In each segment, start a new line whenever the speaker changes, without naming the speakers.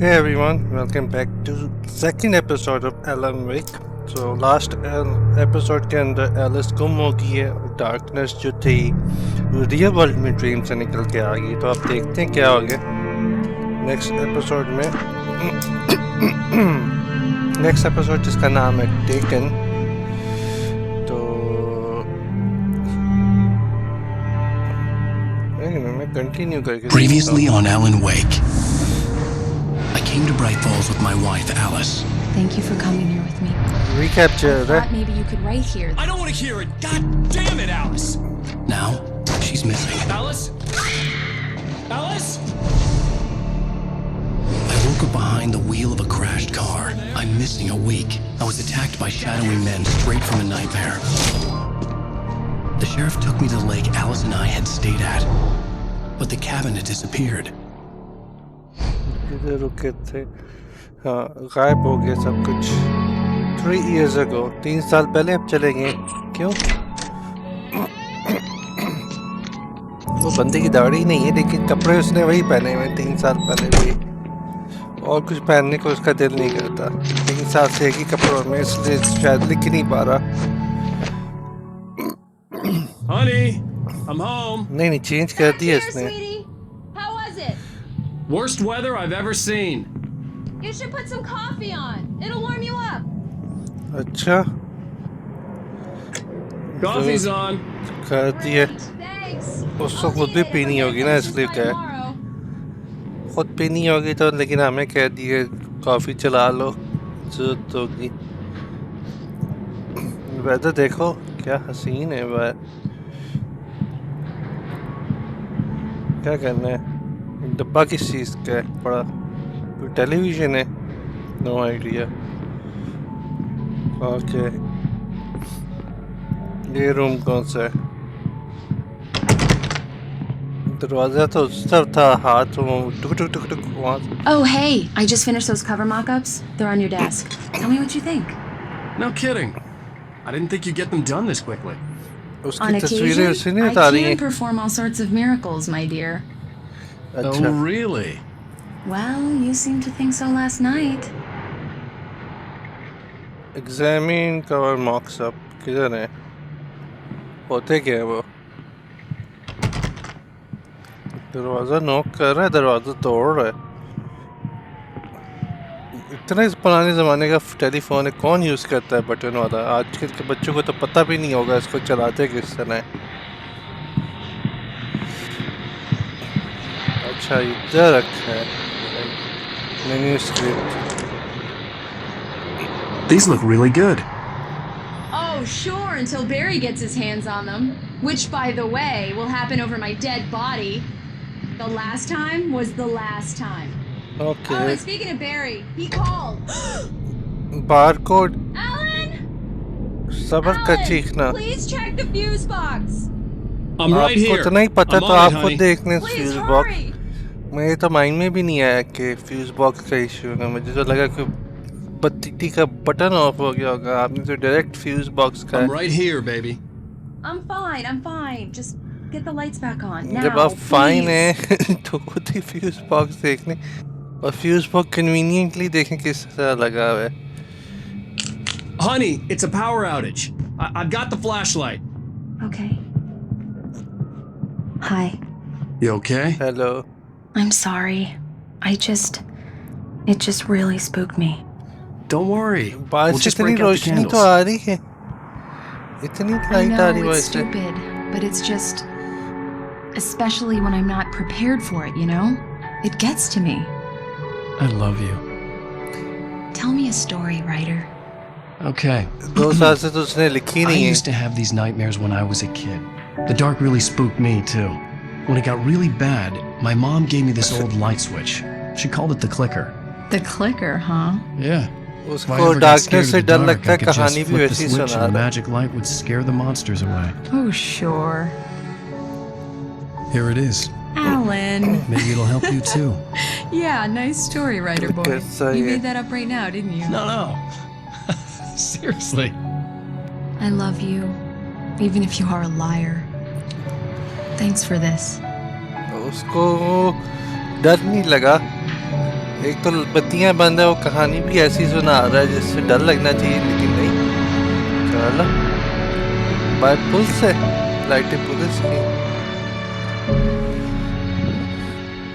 Hey everyone, welcome back to second episode of Alan Wake. So last episode के अंदर Alice गुम हो गई है और डार्कनेस जो थी रियल वर्ल्ड में ड्रीम से निकल के आ गई। तो आप देखते हैं क्या हो गया नेक्स्ट एपिसोड में। नेक्स्ट एपिसोड जिसका नाम है टेकन। तो मैं कंटिन्यू करके
Previously on Alan Wake, I came to Bright Falls with my wife, Alice.
Thank you for coming here with me.
Recapture
I thought maybe you could write here.
I don't want to hear it! God damn it, Alice! Now, she's missing. Alice? Alice? I woke up behind the wheel of a crashed car. I'm missing a week. I was attacked by shadowy men straight from a nightmare. The sheriff took me to the lake Alice and I had stayed at. But the cabin had disappeared.
किधर रुके थे? हाँ, गायब हो गया सब कुछ। 3 years ago, 3 साल पहले अब चले गए। क्यों? वो बंदे की दाढ़ी नहीं है, लेकिन कपड़े उसने वही पहने हुए 3 साल पहले भी। और कुछ पहनने को उसका दिल नहीं करता। 3 साल से एक ही कपड़ों में, इसलिए शायद लिख नहीं पा रहा।
Honey, I'm home.
नहीं, चेंज कर दिया इसने।
How was it?
Worst weather I've ever seen.
You should put some coffee on. It'll warm you up.
अच्छा,
Coffee's on.
कर दिया।
Thanks.
उसको खुद भी पीनी होगी ना, इसलिए क्या है? खुद पीनी होगी तो, लेकिन हमें कह दिए कॉफी चला लो, जरूरत होगी। वेदर देखो क्या हसीन है वह। क्या करना है? डब्बा किस चीज़ का है बड़ा? कोई टेलीविजन है? No idea. ओके, ये रूम कौन सा है? दरवाजा तो उस तरफ था, हाथ टुक टुक टुक टुक वहाँ।
Oh, hey, I just finished those cover mock-ups. They're on your desk. Tell me what you think.
No kidding. I didn't think you'd get them done this quickly.
उसकी
On
तस्वीरें उसे
occasion,
नहीं
I
बता रही
can
हैं।
perform all sorts of miracles, my dear.
अच्छा,
Oh, really?
Well, you seemed to think so last night.
Examine cover मॉक्स up किधर है? होते क्या है वो? दरवाजा नॉक कर रहा है, दरवाजा तोड़ रहा है। इतना इस पुराने ज़माने का टेलीफोन है, कौन यूज़ करता है बटन वाला? आजकल के बच्चों को तो पता भी नहीं होगा इसको चलाते किस तरह है। अच्छा, इधर रखा है menu script.
These look really good.
Oh, sure, until Barry gets his hands on them. Which, by the way, will happen over my dead body. The last time was the last time.
Okay,
Oh, and speaking of Barry, he called.
Barcode.
Alan!
सबर का
Alan,
चीखना।
please check the fuse box.
I'm right
आपको
here.
तो नहीं पता,
I'm
तो
on
आप
it,
खुद
honey.
देख लें
Please
फ्यूज
hurry.
बॉक्स। मेरे तो माइंड में भी नहीं आया कि फ्यूज बॉक्स का इशू है। मुझे तो लगा कि बत्ती का बटन ऑफ हो गया होगा। आपने तो डायरेक्ट फ्यूज बॉक्स का।
I'm right here, baby.
I'm fine. Just get the lights back on.
जब
Now,
आप फाइन
please.
है तो खुद ही फ्यूज बॉक्स देख लें, और फ्यूज बॉक्स कन्वीनियंटली देखें किस तरह लगा हुआ है।
Honey, it's a power outage. I've got the flashlight.
Okay. Hi.
You okay?
Hello.
I'm sorry. It just really spooked me.
Don't worry.
बाहर
We'll
से
just
इतनी
break out the
रोशनी तो
candles.
आ रही है, इतनी
I
लाइट आ रही
know
है
it's
वैसे।
stupid, but it's just, especially when I'm not prepared for it, you know? It gets to me.
I love you.
Tell me a story, writer.
Okay.
2 साल से तो उसने लिखी
I
नहीं है।
used to have these nightmares when I was a kid. The dark really spooked me, too. When it got really bad, my mom gave me this old light switch. She called it the clicker.
The clicker, huh?
Yeah. If I
उसको
ever got
darkness
scared
से
of the
डर
dark,
लगता
I
है,
could just
कहानी भी
flip the
वैसी
switch
सुना
and the
रहा है।
magic light would scare the monsters away.
Oh, sure.
Here it is.
Alan.
Maybe it'll help you, too.
Yeah, nice story, writer boy.
कैसा
You
ये?
made that up right now, didn't you?
No. Seriously.
I love you, even if you are a liar. Thanks for this.
उसको डर नहीं लगा, एक तो बत्तियां बंद है, वो कहानी भी ऐसी सुना रहा है जिससे डर लगना चाहिए, लेकिन नहीं। चलो बाय पुल से लाइटें पुलिस की।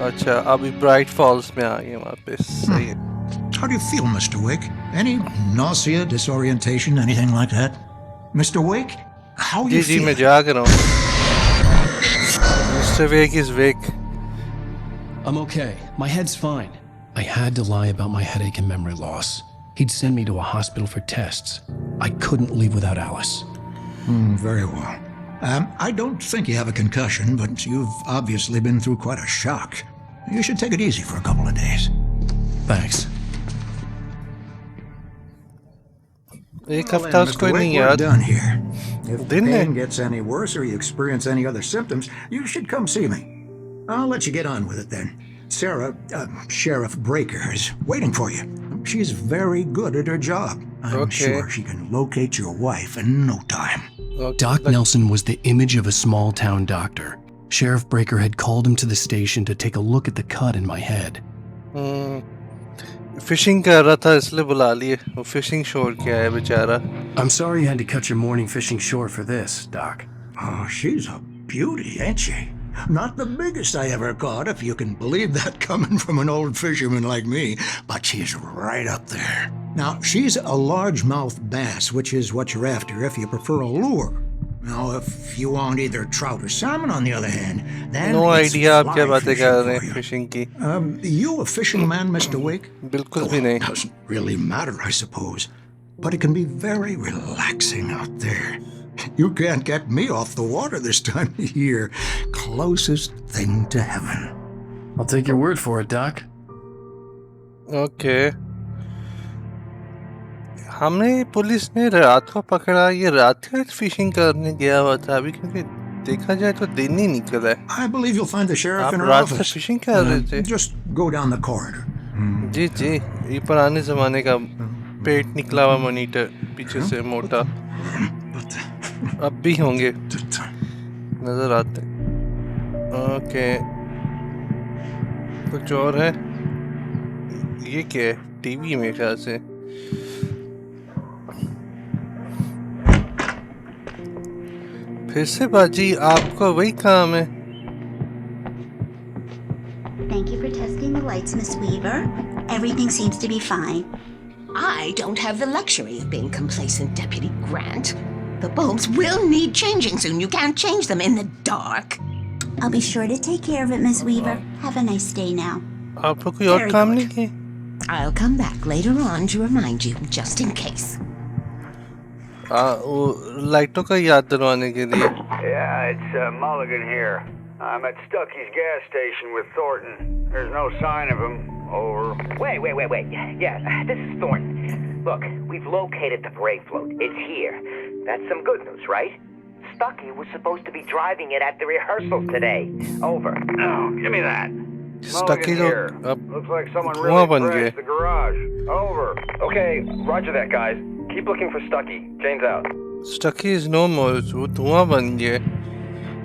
अच्छा अभी ब्राइट फॉल्स में आ गए वापस, सही है।
How do you feel, Mr. Wake? Any nausea, disorientation, anything like that? Mr. Wake, how are
ji
you
जी मैं
feeling?
जाग रहा हूँ। Mr. Wake is wake.
I'm okay. My head's fine. I had to lie about my headache and memory loss. He'd send me to a hospital for tests. I couldn't leave without Alice.
Very well. I don't think you have a concussion, but you've obviously been through quite a shock. You should take it easy for a couple of days.
Thanks.
एक
Well,
हफ्ता
then,
उसको
Mr.
नहीं
Wake, we're
याद।
done here. If the
Didn't
pain
it?
gets any worse or you experience any other symptoms, you should come see me. I'll let you get on with it then. Sarah, Sheriff Breaker, is waiting for you. She's very good at her job. I'm
Okay.
sure she can locate your wife in no time.
Doc Nelson was the image of a small town doctor. Sheriff Breaker had called him to the station to take a look at the cut in my head.
Fishing कर रहा था इसलिए बुला लिए, वो fishing शोर किया है बेचारा।
I'm sorry you had to cut your morning fishing short for this, Doc.
Oh, she's a beauty, ain't she? Not the biggest I ever caught, if you can believe that coming from an old fisherman like me, but she's right up there. Now, she's a largemouth bass, which is what you're after if you prefer a lure. Now, if you want either trout or salmon, on the other hand, then
no
it's
idea आप क्या
fly
बातें
fishing
कर
for
रहे हैं
you.
Fishing की।
You a fishing man, Mr. Wake?
बिल्कुल भी नहीं।
Doesn't really matter, I suppose. But it can be very relaxing out there. You can't get me off the water this time of year. Closest thing to heaven.
I'll take your word for it, Doc.
Okay हमें police ने रात को पकड़ा, ये रात का fishing करने गया हुआ था अभी, क्योंकि देखा जाए तो दिन ही निकला है।
I believe you'll find the sheriff
आप
in her
रात से
office.
फिशिंग कर रहे थे?
Just go down the corridor.
जी जी, ये पुराने जमाने का पेट निकला हुआ मॉनिटर पीछे से मोटा, अब भी होंगे नजर आते। ओके कुछ और है? ये क्या है? टीवी में ख्याल से। फिर से बाजी, आपका वही काम है।
Thank you for testing the lights, Miss Weaver. Everything seems to be fine.
I don't have the luxury of being complacent, Deputy Grant. The bulbs will need changing soon. You can't change them in the dark.
I'll be sure to take care of it, Miss Weaver. Have a nice day now.
आप लोग कोई और
Very
काम
good.
नहीं किए?
I'll come back later on to remind you, just in case.
वो लाइटों का याद दिलवाने के लिए।
Yeah, it's Mulligan here. I'm at Stucky's gas station with Thornton. There's no sign of him. Over.
Wait. Yeah, this is Thornton. Look, we've located the brake float. It's here. That's some good news, right? Stucky was supposed to be driving it at the rehearsals today. Over.
Oh, give me that.
Stucky
Mulligan
तो
here.
अब
Looks like someone
धुआं
really
बन गए।
crashed the garage. Over.
Okay, roger that, guys. Keep looking for Stucky. Jane's out.
Stucky is no more, वो धुआं बन गया।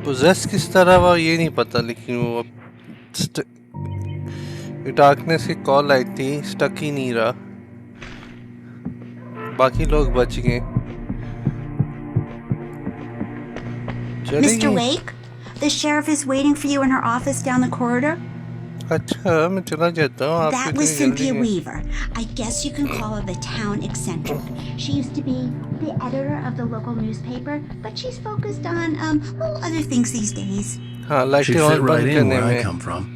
Poses किस तरह हुआ ये नहीं पता, लेकिन वो डार्कनेस की कॉल आई थी, स्टक ही नहीं रहा, बाकी लोग बच गए।
Mr. Wake, the sheriff is waiting for you in her office down the corridor.
अच्छा मैं चला जाता हूँ।
That was Cynthia Weaver. I guess you can call her the town eccentric. She used to be the editor of the local newspaper, but she's focused on other things these days.
हाँ लाइटें
She'd
और
fit
बंद
right in
करने
where I
में।
come from.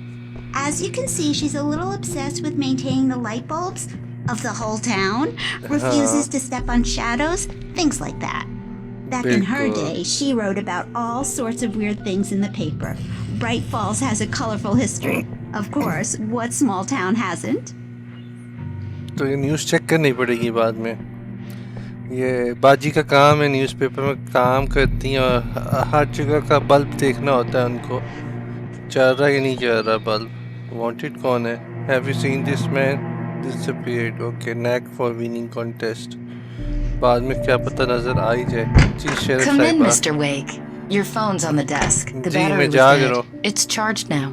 As you can see, she's a little obsessed with maintaining the light bulbs of the whole town, refuses to step on shadows, things like that. Back in her
Bilkul.
day, she wrote about all sorts of weird things in the paper. Bright Falls has a colorful history. Of course, what small town hasn't?
तो ये news check करनी पड़ेगी बाद में। ये बाजी का काम है, न्यूज़पेपर में काम करती हैं और हर जगह का बल्ब देखना होता है उनको, चल रहा या नहीं चल रहा बल्ब। वांटेड कौन है? Have you seen this man? Disappeared. Okay, knack for winning contest. बाद में क्या पता नजर आ ही जाए। जी शेरिफ
Come in,
साहिबा।
Mr. Wake. Your phone's on the desk. The
जी,
battery
मैं
was
जाग
dead.
रहा हूँ।
It's charged now.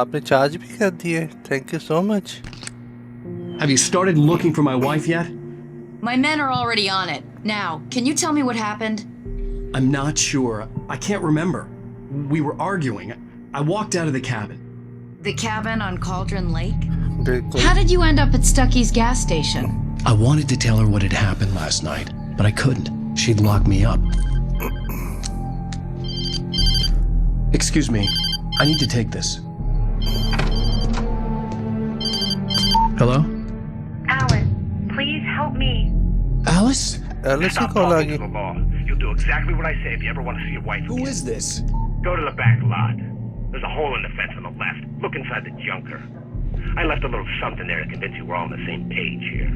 आपने चार्ज भी कर दिए. Thank you so much.
Have you started looking for my wife yet?
My men are already on it. Now, can you tell me what happened?
I'm not sure. I can't remember. We were arguing. I walked out of the cabin.
The cabin on Cauldron Lake?
बिल्कुल.
How did you end up at Stucky's gas station?
I wanted to tell her what had happened last night, but I couldn't. She'd lock me up. Excuse me. I need to take this. Hello?
Alan, please help me.
Alice?
Alice की
Stop
call आ
talking
गई.
to the law. You'll do exactly what I say if you ever want to see your wife
Who
again.
is this?
Go to the back lot. There's a hole in the fence on the left. Look inside the junker. I left a little something there to convince you we're all on the same page here.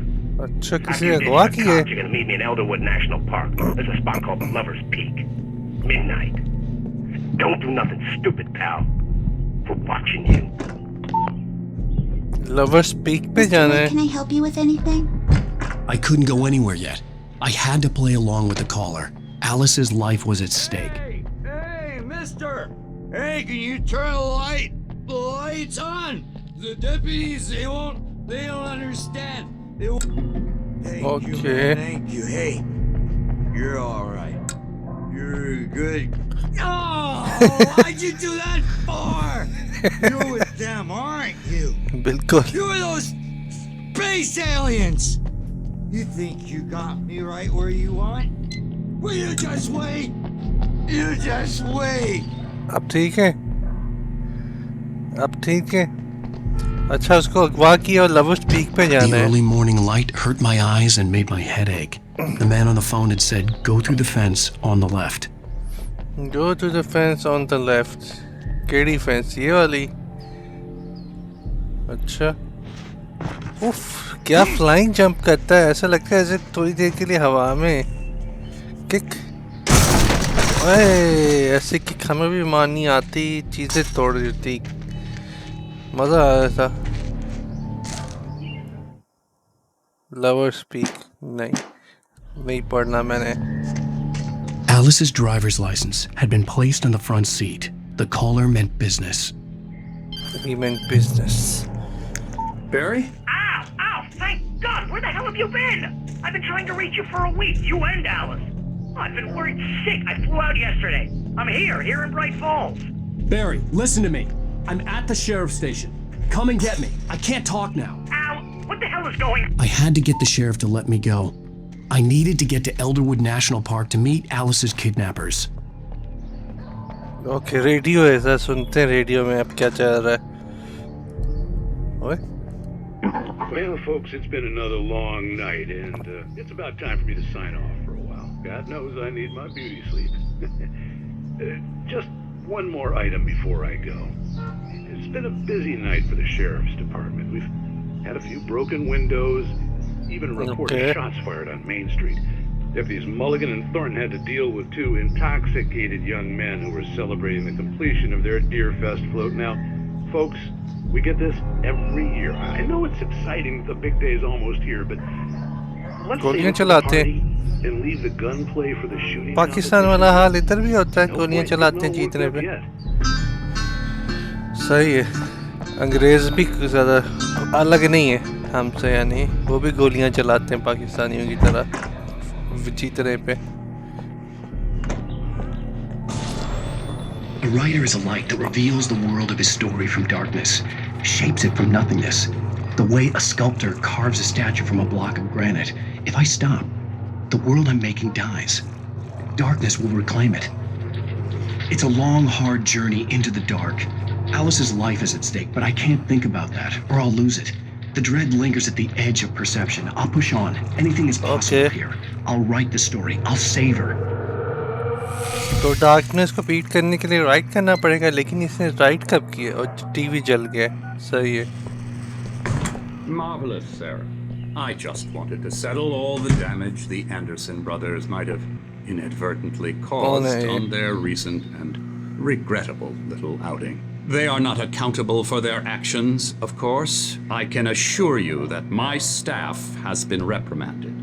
अच्छा
After
किसी
you
ने
finish
अगवा
the
की
cops,
है.
you're gonna meet me in Elderwood National Park. There's a spot called Lover's Peak. Midnight. Don't do nothing stupid, pal. We're watching you.
Lovers Peak पे जाना है.
Can I help you with anything?
I couldn't go anywhere yet. I had to play along with the caller. Alice's life was at stake.
Hey, mister! Hey, can you turn the lights on? The deputies, they don't understand. Thank you,
Okay.
man, thank you. Hey, you're all right. You're good. Oh, why'd you do that for? You're with them, aren't you?
बिल्कुल.
You're those space aliens! You think you got me right where you want? Will you just wait? You just wait!
अब ठीक है. अब ठीक है. अच्छा उसको अगवा किया और लवर्स पीक पे
The
जाना है.
early morning light hurt my eyes and made my head ache. The man on the phone had said, go through the fence on the left.
Go to the fence on the left. केड़ी fence ये वाली. अच्छा. उफ क्या flying jump करता है. ऐसा लगता है जैसे थोड़ी देर के लिए हवा में किक. ओए ऐसे किक हमें भी मारनी आती. चीजें तोड़ देती. मजा आ रहा था. लवर स्पीक नहीं पढ़ना मैंने.
Alice's driver's license had been placed on the front seat. The caller meant business.
He meant business.
Barry?
Ow! Ow! Thank God! Where the hell have you been? I've been trying to reach you for a week. You and Alice. Oh, I've been worried sick. I flew out yesterday. I'm here in Bright Falls.
Barry, listen to me. I'm at the sheriff's station. Come and get me. I can't talk now.
Ow! What the hell is going on?
I had to get the sheriff to let me go. I needed to get to Elderwood National Park to meet Alice's kidnappers.
Okay radio है sir. सुनते हैं radio में अब क्या चल रहा है. ओए
Well, folks, it's been another long night, and it's about time for me to sign off for a while. God knows I need my beauty sleep. Just one more item before I go. It's been a busy night for the Sheriff's Department. We've had a few broken windows, even a report of shots fired on Main Street. Deputies Mulligan and Thornton had to deal with two intoxicated young men who were celebrating the completion of their Deerfest float. Now, folks, we get this every year. I know it's exciting, the big day is almost here, but let's
गोलियां
save the
चलाते
party and leave the gunplay for the shooting.
Pakistan वाला हाल इधर भी होता है. गोलियां चलाते हैं जीतने पे. सही है. अंग्रेज भी ज़्यादा अलग नहीं है हमसे. यानी वो भी गोलियां चलाते हैं पाकिस्तानियों की तरह जीतने पे.
A writer is a light that reveals the world of his story from darkness, shapes it from nothingness. The way a sculptor carves a statue from a block of granite. If I stop, the world I'm making dies. Darkness will reclaim it. It's a long, hard journey into the dark. Alice's life is at stake, but I can't think about that, or I'll lose it. The dread lingers at the edge of perception. I'll push on. Anything is possible here. I'll write the story. I'll save her.
तो darkness को beat करने के लिए right करना पड़ेगा. लेकिन इसने right कब किया और टीवी जल गया. सही है.
Marvelous, Sarah. I just wanted to settle all the damage the Anderson brothers might have inadvertently caused on their recent and regrettable little outing. They are not accountable for their actions, of course. I can assure you that my staff has been reprimanded.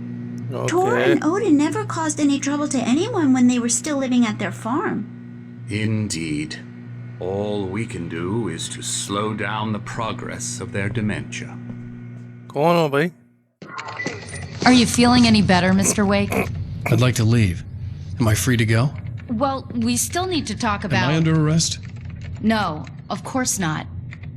Tor and Odin never caused any trouble to anyone when they were still living at their farm.
Indeed. All we can do is to slow down the progress of their dementia.
कौन हो भाई?
Are you feeling any better, Mr. Wake?
I'd like to leave. Am I free to go?
Well, we still need to talk about...
Am I under arrest?
No, of course not.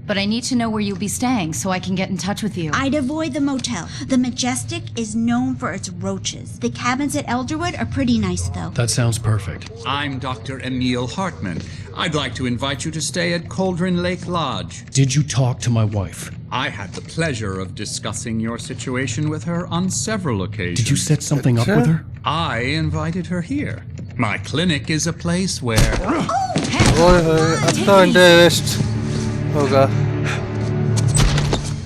But I need to know where you'll be staying so I can get in touch with you.
I'd avoid the motel. The Majestic is known for its roaches. The cabins at Elderwood are pretty nice, though.
That sounds perfect.
I'm Dr. Emil Hartman. I'd like to invite you to stay at Cauldron Lake Lodge.
Did you talk to my wife?
I had the pleasure of discussing your situation with her on several occasions.
Did you set something up with her?
I invited her here. My clinic is a place where...
अब तो under arrest होगा.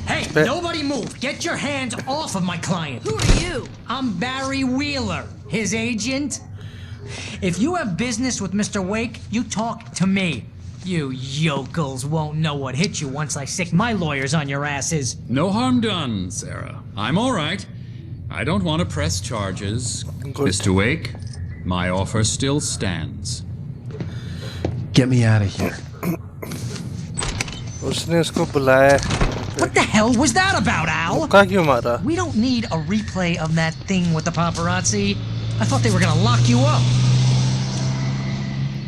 Hey, nobody move! Get your hands off of my client!
Who are you?
I'm Barry Wheeler, his agent. If you have business with Mr. Wake, you talk to me. You yokels won't know what hit you once I sick my lawyers on your asses.
No harm done, Sarah. I'm all right. I don't want to press charges. Mr. Wake, my offer still stands.
Get me out of here.
उसने उसको बुलाया.
What the hell was that about, Al?
मुक्का क्यों मारा?
We don't need a replay of that thing with the paparazzi. I thought they were gonna lock you up.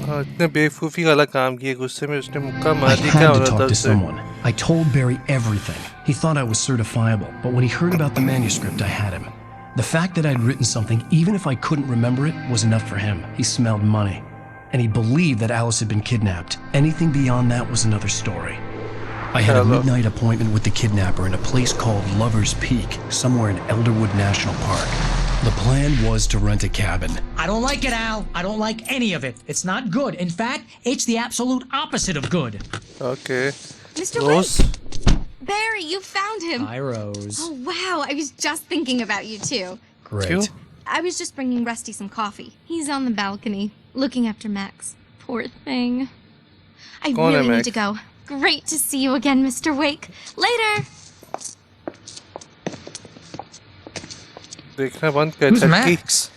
इतने बेवकूफी वाला काम किए गुस्से में उसने मुक्का मार
I
दी.
had
क्या
to
हो रहा था
talk to
उससे?
someone. I told Barry everything. He thought I was certifiable, but when he heard about the manuscript, I had him. The fact that I'd written something, even if I couldn't remember it, was enough for him. He smelled money. And he believed that Alice had been kidnapped. Anything beyond that was another story. I had a midnight appointment with the kidnapper in a place called Lover's Peak, somewhere in Elderwood National Park. The plan was to rent a cabin.
I don't like it, Al. I don't like any of it. It's not good. In fact, it's the absolute opposite of good.
Okay.
Mr.
Rose?
Wake! Barry, you found him!
Hi, Rose.
Oh, wow. I was just thinking about you, too.
Great.
I was just bringing Rusty some coffee. He's on the balcony, looking after Max. Poor thing. I really need to go. Great to see you again, Mr. Wake. Later!
देखना बंद कर.
Who's Max?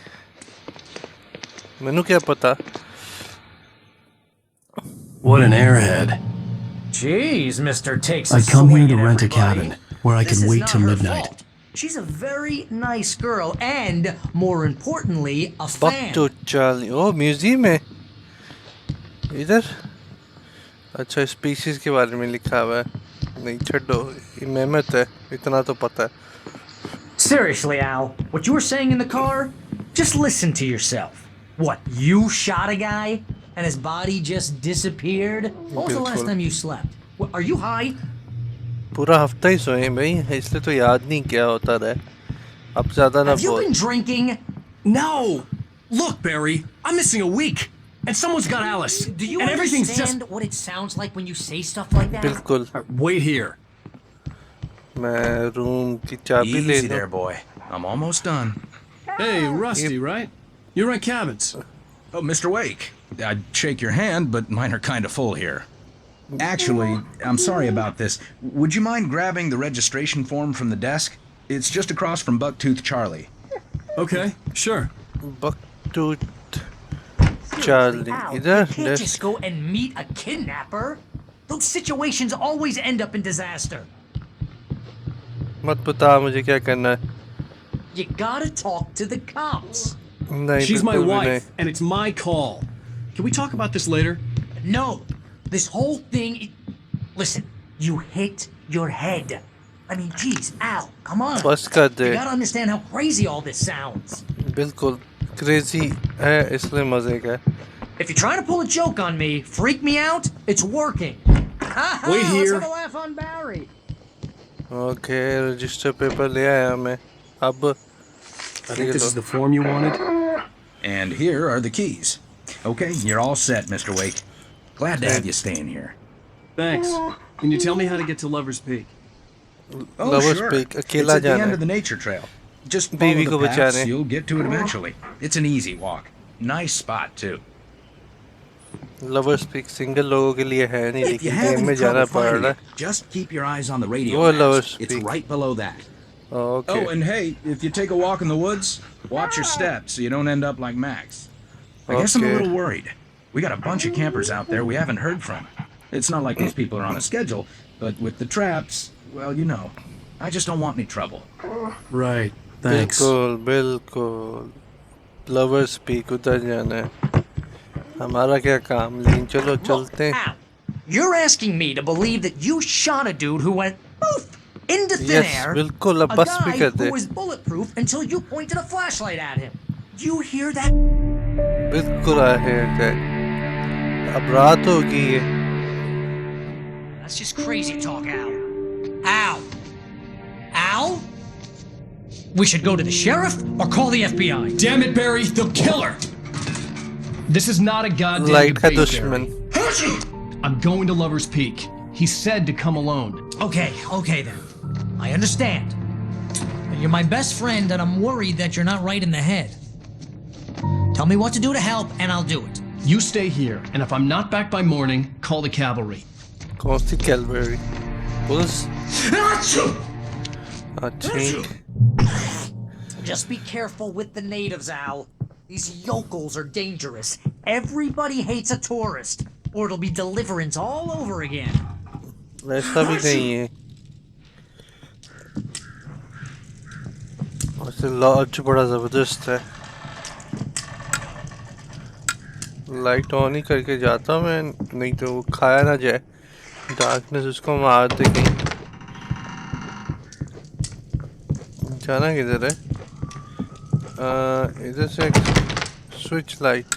मैंने क्या पता?
What an airhead.
Jeez, Mr. Takes
I come here to rent a cabin where I can wait till midnight.
She's a very nice girl and, more importantly, a fan.
तो Charlie. Oh, museum है. इधर. अच्छा species के बारे में लिखा हुआ है. नहीं छोड़ो. ये मेहमत है. इतना तो पता है.
Seriously, Al, what you were saying in the car? Just listen to yourself. What, you shot a guy and his body just disappeared? When was the last time you slept? What, are you high?
पूरा हफ्ता ही सोए भाई. इसलिए तो याद नहीं क्या होता रहा. अब ज़्यादा ना
Have you been drinking?
No! Look, Barry, I'm missing a week. And someone's got Alice.
Do you
and everything's
understand
just...
what it sounds like when you say stuff like that?
बिल्कुल.
Wait here.
मैं room की चाबी ले
Easy there, boy. I'm almost done.
Hey, Rusty, right? You rent cabins.
Oh, Mr. Wake. I'd shake your hand, but mine are kind of full here. Actually, I'm sorry about this. Would you mind grabbing the registration form from the desk? It's just across from Bucktooth Charlie.
Okay, sure.
Bucktooth Charlie.
You can't just go and meet a kidnapper. Those situations always end up in disaster.
मत बता मुझे क्या करना है.
You gotta talk to the cops.
नहीं,
She's my
बिल्कुल भी
wife,
नहीं.
and it's my call. Can we talk about this later?
No, this whole thing. Listen, you hit your head. I mean, geez, Al, come on.
बस कर दे.
You gotta understand how crazy all this sounds.
बिल्कुल crazy है इसलिए मजे का.
If you're trying to pull a joke on me, freak me out, it's working.
Wait here.
Let's have a laugh on Barry.
Okay, register paper ले आया मैं. अब
I think this is the form you wanted.
And here are the keys. Okay, you're all set, Mr. Wake. Glad to have you staying here.
Thanks. Can you tell me how to get to Lover's Peak?
Oh,
Lover's
sure.
Peak,
It's
अकेला
at the
जाना
end
है.
of the nature trail. Just
बीवी
follow
को
the paths,
बचाने.
you'll get to it eventually. It's an easy walk. Nice spot, too.
Lovers Peak single लोगों के लिए है नहीं
If you
लेकिन
have
गेम में
any
जाना
trouble
पड़
finding
रहा
it, just keep your eyes on the radio
वो
maps.
Lovers
It's
Peak.
right below that.
है. Okay.
Oh, and hey, if you take a walk in the woods, watch your steps so you don't end up like Max. I guess I'm a
Okay.
little worried. We got a bunch of campers out there we haven't heard from. It's not like these people are on a schedule, but with the traps, well, you know. I just don't want any trouble.
Right. Thanks.
बिल्कुल Lovers speak उधर जाना है हमारा क्या काम लेकिन चलो चलते हैं
You're asking me to believe that you shot a dude who went poof into thin air,
बिल्कुल अब
a
बस भी
guy
कर दे
who was bulletproof until you pointed a flashlight at him. You hear that?
बिल्कुल I hear that अब रात होगी ये
That's just crazy talk, Al. Al? Al? We should go to the sheriff or call the FBI.
Damn it, Barry, they'll kill her. This is not a goddamn
Light का
debate,
दुश्मन
Barry. I'm going to Lover's Peak. He said to come alone.
Okay then. I understand. But you're my best friend and I'm worried that you're not right in the head. Tell me what to do to help and I'll do it.
You stay here, and if I'm not back by morning, call the cavalry.
कौन सी cavalry police
Just be careful with the natives, Al. These yokels are dangerous. Everybody hates a tourist, or it'll be deliverance all over again.
वैसा भी नहीं है वैसे laws बड़ा जबरदस्त है लाइट ऑन ही करके जाता हूँ मैं नहीं तो वो खाया ना जाए डार्कनेस उसको मार दे कहीं जाना किधर है इधर से स्विच लाइट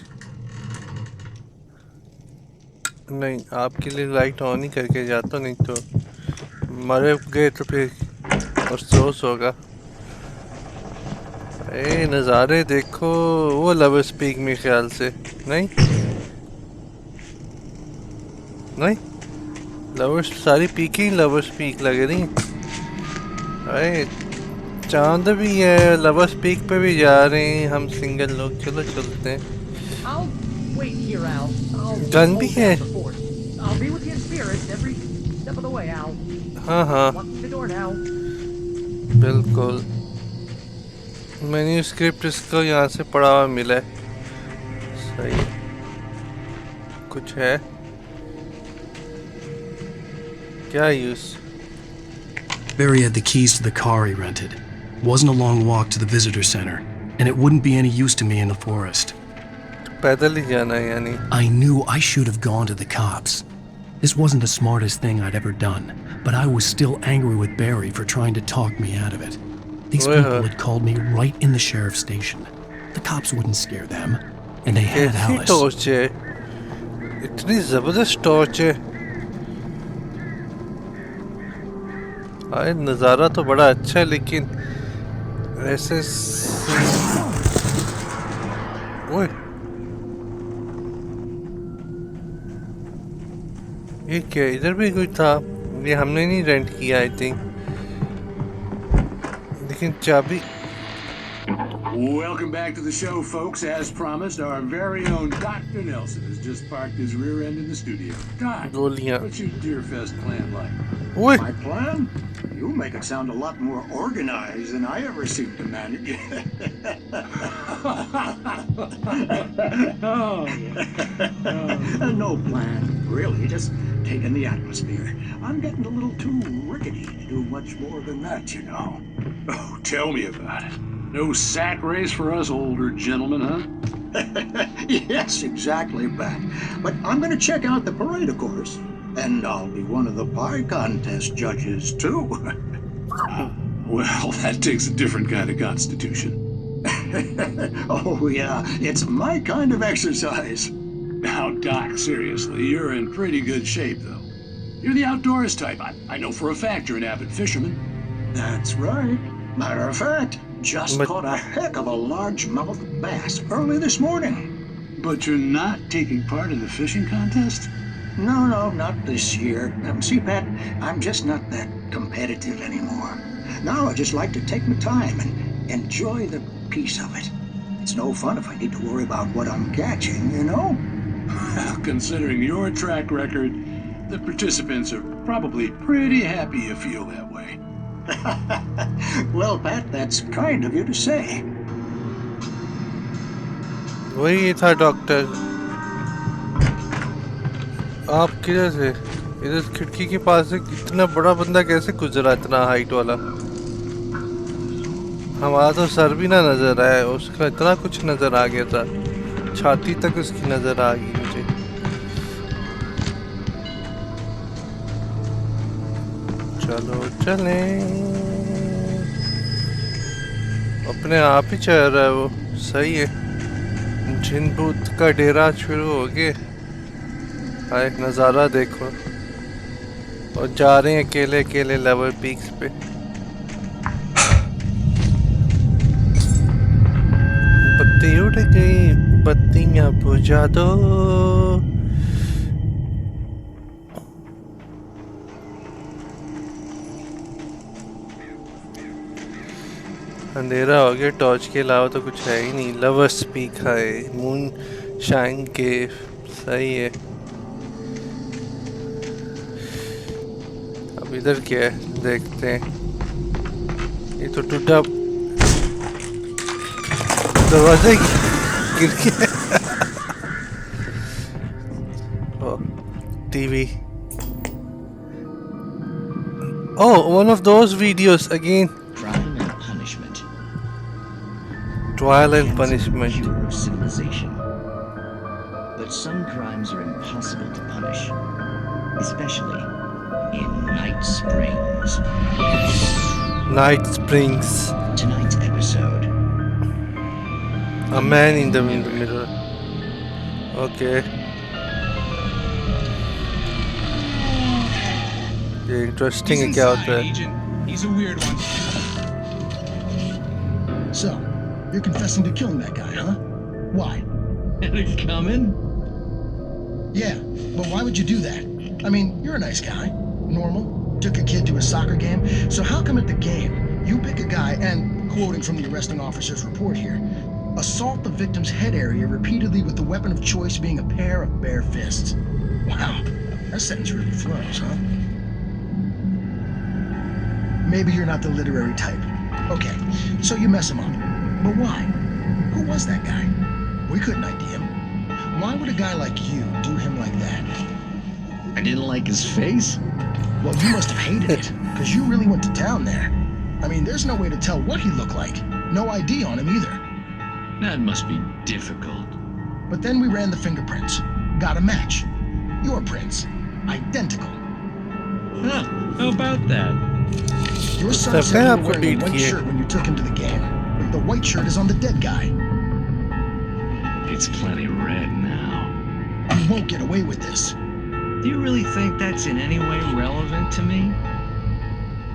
नहीं आपके लिए लाइट ऑन ही करके जाता नहीं तो मरे गए तो फिर अफसोस होगा ए नज़ारे देखो वो लवर्स पीक में ख्याल से नहीं नहीं लवर्स सारी पीक ही लवर्स पीक लगे नहीं अरे चांद भी है लवर्स पीक पे भी जा रहे हैं हम सिंगल लोग चलो चलते हैं गन भी है हाँ हाँ बिल्कुल मैन्यूस्क्रिप्ट इसको यहाँ से पढ़ा हुआ मिला है सही कुछ है क्या use
Barry had the keys to the car he rented. Wasn't a long walk to the visitor center, and it wouldn't be any use to me in the forest.
पैदल ही जाना है यानी
I knew I should have gone to the cops. This wasn't the smartest thing I'd ever done, but I was still angry with Barry for trying to talk me out of it. These people had called me right in the sheriff's station. The cops wouldn't scare them, and they had Alice.
Torch है इतनी जबरदस्त torch है अरे नज़ारा तो बड़ा अच्छा है लेकिन ऐसे ओए ये क्या इधर भी कोई था ये हमने नहीं रेंट किया आई थिंक लेकिन चाबी
Welcome back to the show, folks. As promised, our very own Dr. Nelson has just parked his rear end in the studio. Doc, what's your Deerfest plan like?
My plan? You make it sound a lot more organized than I ever seem to manage. No plan, really. Just taking the atmosphere. I'm getting a little too rickety to do much more than that, you know.
Oh, tell me about it. No sack race for us older gentlemen, huh?
Yes, exactly, Pat. But I'm going to check out the parade, of course. And I'll be one of the pie contest judges, too.
Well, that takes a different kind of constitution.
Oh, yeah. It's my kind of exercise.
Now, Doc, seriously, you're in pretty good shape, though. You're the outdoors type. I know for a fact you're an avid fisherman.
That's right. Matter of fact, just caught a heck of a largemouth bass early this morning.
But you're not taking part in the fishing contest?
No, not this year. See, Pat, I'm just not that competitive anymore. Now I just like to take my time and enjoy the peace of it. It's no fun if I need to worry about what I'm catching, you know?
Well, considering your track record, the participants are probably pretty happy you feel that way.
Well, Pat, that's kind of you to say.
वही था doctor आप किधर से? इधर खिड़की के पास से इतना बड़ा बंदा कैसे गुजरा, इतना हाइट वाला? हमारा तो सर भी ना नजर आया, उसका इतना कुछ नजर आ गया था, छाती तक उसकी नजर आ गई मुझे। चलो चलें, अपने आप ही चल रहा है वो, सही है। जिन भूत का डेरा शुरू हो गया। हाय नज़ारा देखो, और जा रहे हैं अकेले अकेले लेवल पीक्स पे। बत्ती उड़ गई, बत्तियां बुझा दो। अंधेरा हो गया, टॉर्च के अलावा तो कुछ है ही नहीं। लवर्स पीक है, मून शाइन केव, सही है। अब इधर क्या है देखते हैं। ये तो टूटा दरवाजा गिर गया। TV. Oh, one of those videos again.
Crime and punishment.
Trial and punishment.
Pure civilization. But some crimes are impossible to punish, especially in Night Springs.
Night Springs.
Tonight's episode.
A man in the mirror. Okay. ये interesting है क्या होता है?
He's a weird one.
So, you're confessing to killing that guy, huh? Why?
Had it coming?
Yeah, but why would you do that? I mean, you're a nice guy. Normal. Took a kid to a soccer game. So how come at the game, you pick a guy and, quoting from the arresting officer's report here, assault the victim's head area repeatedly with the weapon of choice being a pair of bare fists? Wow, that sentence really flows, huh? Maybe you're not the literary type. Okay, so you mess him up. But why? Who was that guy? We couldn't ID him. Why would a guy like you do him like that?
I didn't like his face?
Well, you must have hated it, because you really went to town there. I mean, there's no way to tell what he looked like. No ID on him either.
That must be difficult.
But then we ran the fingerprints. Got a match. Your prints. Identical.
Huh, how about that?
Your son said you were wearing a white shirt when you took him to the game. But the white shirt is on the dead guy.
It's plenty red now.
You won't get away with this.
Do you really think that's in any way relevant to me?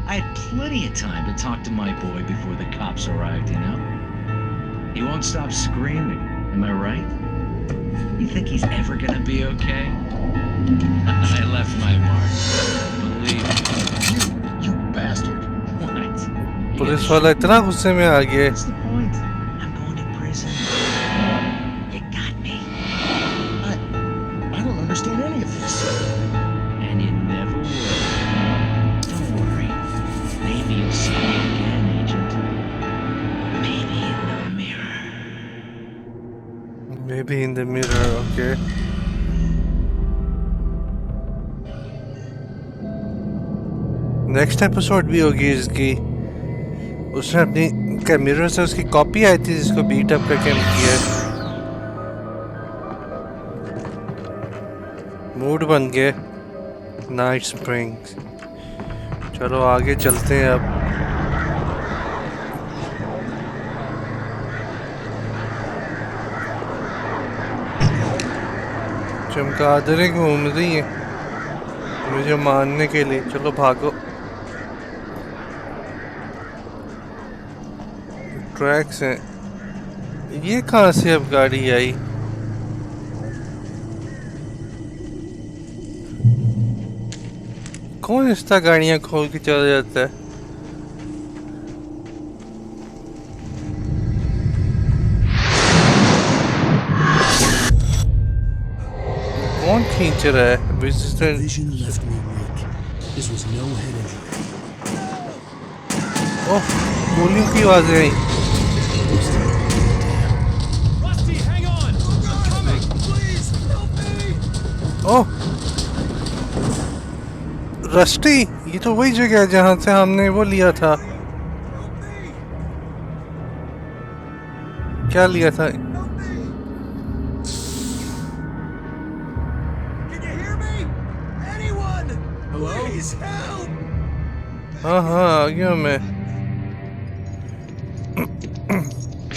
I had plenty of time to talk to my boy before the cops arrived, you know? He won't stop screaming, am I right? You think he's ever gonna be okay? I left my mark. Believe me.
You bastard.
What?
Police वाला इतना गुस्से में आ गया।
What's the point? I'm going to prison. You got me.
I don't understand any of this.
And you never will. Don't worry. Maybe you'll see me again, Agent. Maybe in the mirror.
Maybe in the mirror, okay. Next episode भी होगी इसकी। उसने अपनी कैमरे से उसकी copy आई थी जिसको बीट अप करके किया। मूड बन गया नाइट स्प्रिंग्स। चलो आगे चलते हैं अब। चमगादड़ें घूम रही हैं मुझे मारने के लिए। चलो भागो। ट्रैक्स हैं। ये कहाँ से अब गाड़ी आई? कौन इस तरह गाड़ियाँ खोल के चला जाता है? कौन खींच रहा है?
Vision left me weak. This was no head injury.
ओह, गोलियों की आवाज़ें आई।
Rusty, hang on! I'm coming! Please, help me!
Oh, rusty, ये तो वही जगह है जहाँ से हमने वो लिया था। क्या लिया था? हाँ हाँ आ गया मैं।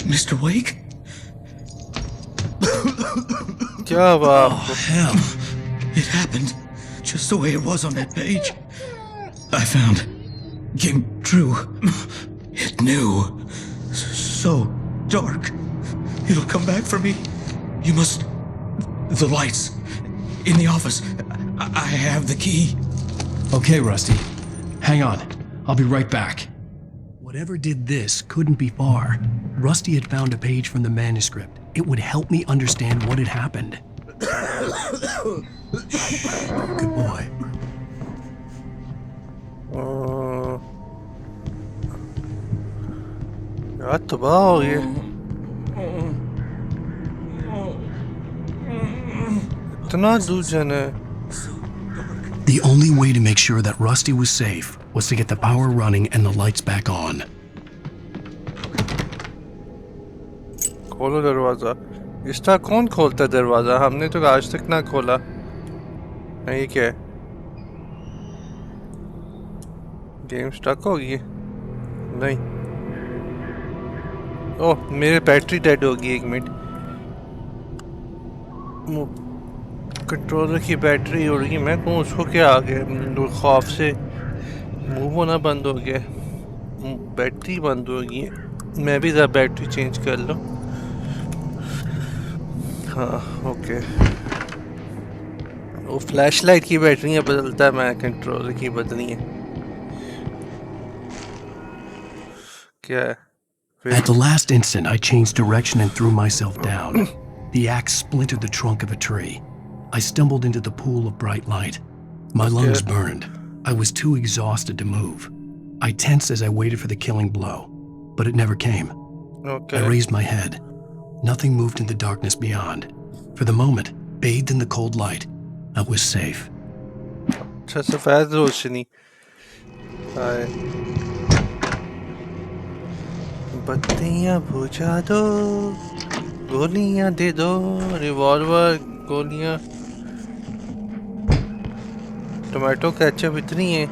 Mr. Wake?
क्या हुआ आपको?
Oh, hell. It happened just the way it was on that page. I found. Came true. It knew. So dark. It'll come back for me. You must. The lights. In the office. I have the key.
Okay, Rusty. Hang on. I'll be right back. Whatever did this couldn't be far. Rusty had found a page from the manuscript. It would help me understand what had happened. Good boy.
यार तबाह हो गए। इतना दूजन है।
The only way to make sure that Rusty was safe was to get the power running and the lights back on.
खोलो दरवाजा। इसका कौन खोलता है दरवाजा? हमने तो आज तक ना खोला। ये क्या है? गेम स्टक हो गई? नहीं। ओह, मेरी बैटरी डेड होगी। एक मिनट। कंट्रोलर की बैटरी हो रही है। मैं कहूँ उसको क्या आ गया? खौफ से मूव होना बंद हो गया। बैटरी बंद हो गई है। मैं भी ज़रा बैटरी चेंज कर लूँ। हाँ ओके। वो फ्लैशलाइट की बैटरियाँ बदलता है, मैं कंट्रोलर की बदलनी है। क्या है?
At the last instant, I changed direction and threw myself down. The axe splintered the trunk of a tree. I stumbled into the pool of bright light. My lungs burned. I was too exhausted to move. I tensed as I waited for the killing blow, but it never came. I raised my head. Nothing moved in the darkness beyond. For the moment, bathed in the cold light, I was safe.
अच्छा सफेद रोशनी। बत्तियाँ बुझा दो, गोलियाँ दे दो, revolver, गोलियाँ, tomato ketchup इतनी है।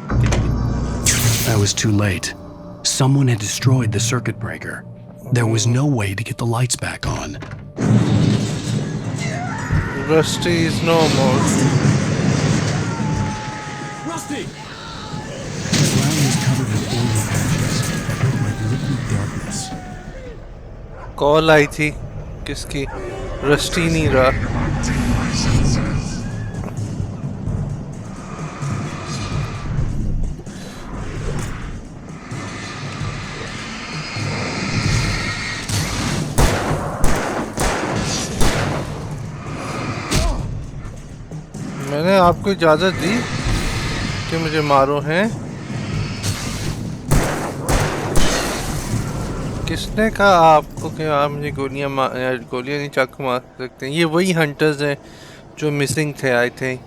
I was too late. Someone had destroyed the circuit breaker. There was no way to get the lights back on.
Rusty is no more.
Rusty! The ground was covered with oily patches that looked like liquid darkness.
Call आई थी किसकी? Rusty नहीं रहा। मैंने आपको इजाज़त दी कि मुझे मारो हैं? किसने कहा आपको कि आप मुझे गोलियां नहीं चाकू मार सकते हैं? ये वही हंटर्स हैं जो मिसिंग थे आई थिंक,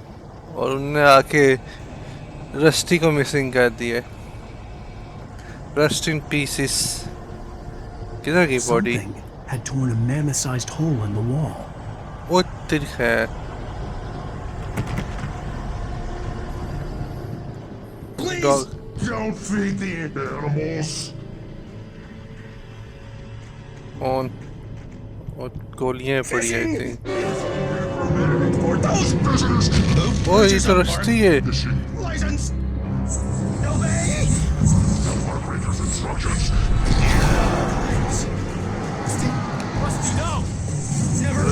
और उन्होंने आके रस्टी को मिसिंग कर दिया। रस्ट इन पीसेस। किधर गई body?
Had torn a mammoth-sized hole in the wall.
वो तेरी खैर।
Please don't feed the animals.
On और गोलियां पड़ी आई थिंक। ओ ये तो रस्ती है।
License. Obey. Operator's instructions. Rusty, no. Never.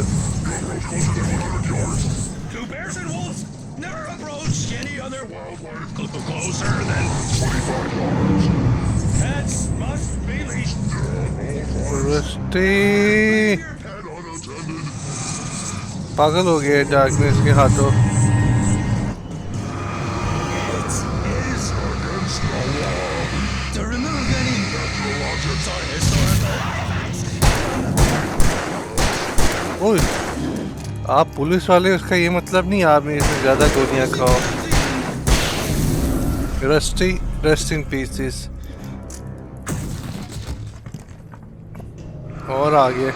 Two bears and wolves. Never approach any other wildlife closer than 25 yards. Pets must be leashed.
Rusty पागल हो गया darkness के हाथों। ओए आप पुलिस वाले, उसका ये मतलब नहीं आप मेरे से ज्यादा गोलियां खाओ। Rusty rest in pieces. और आगे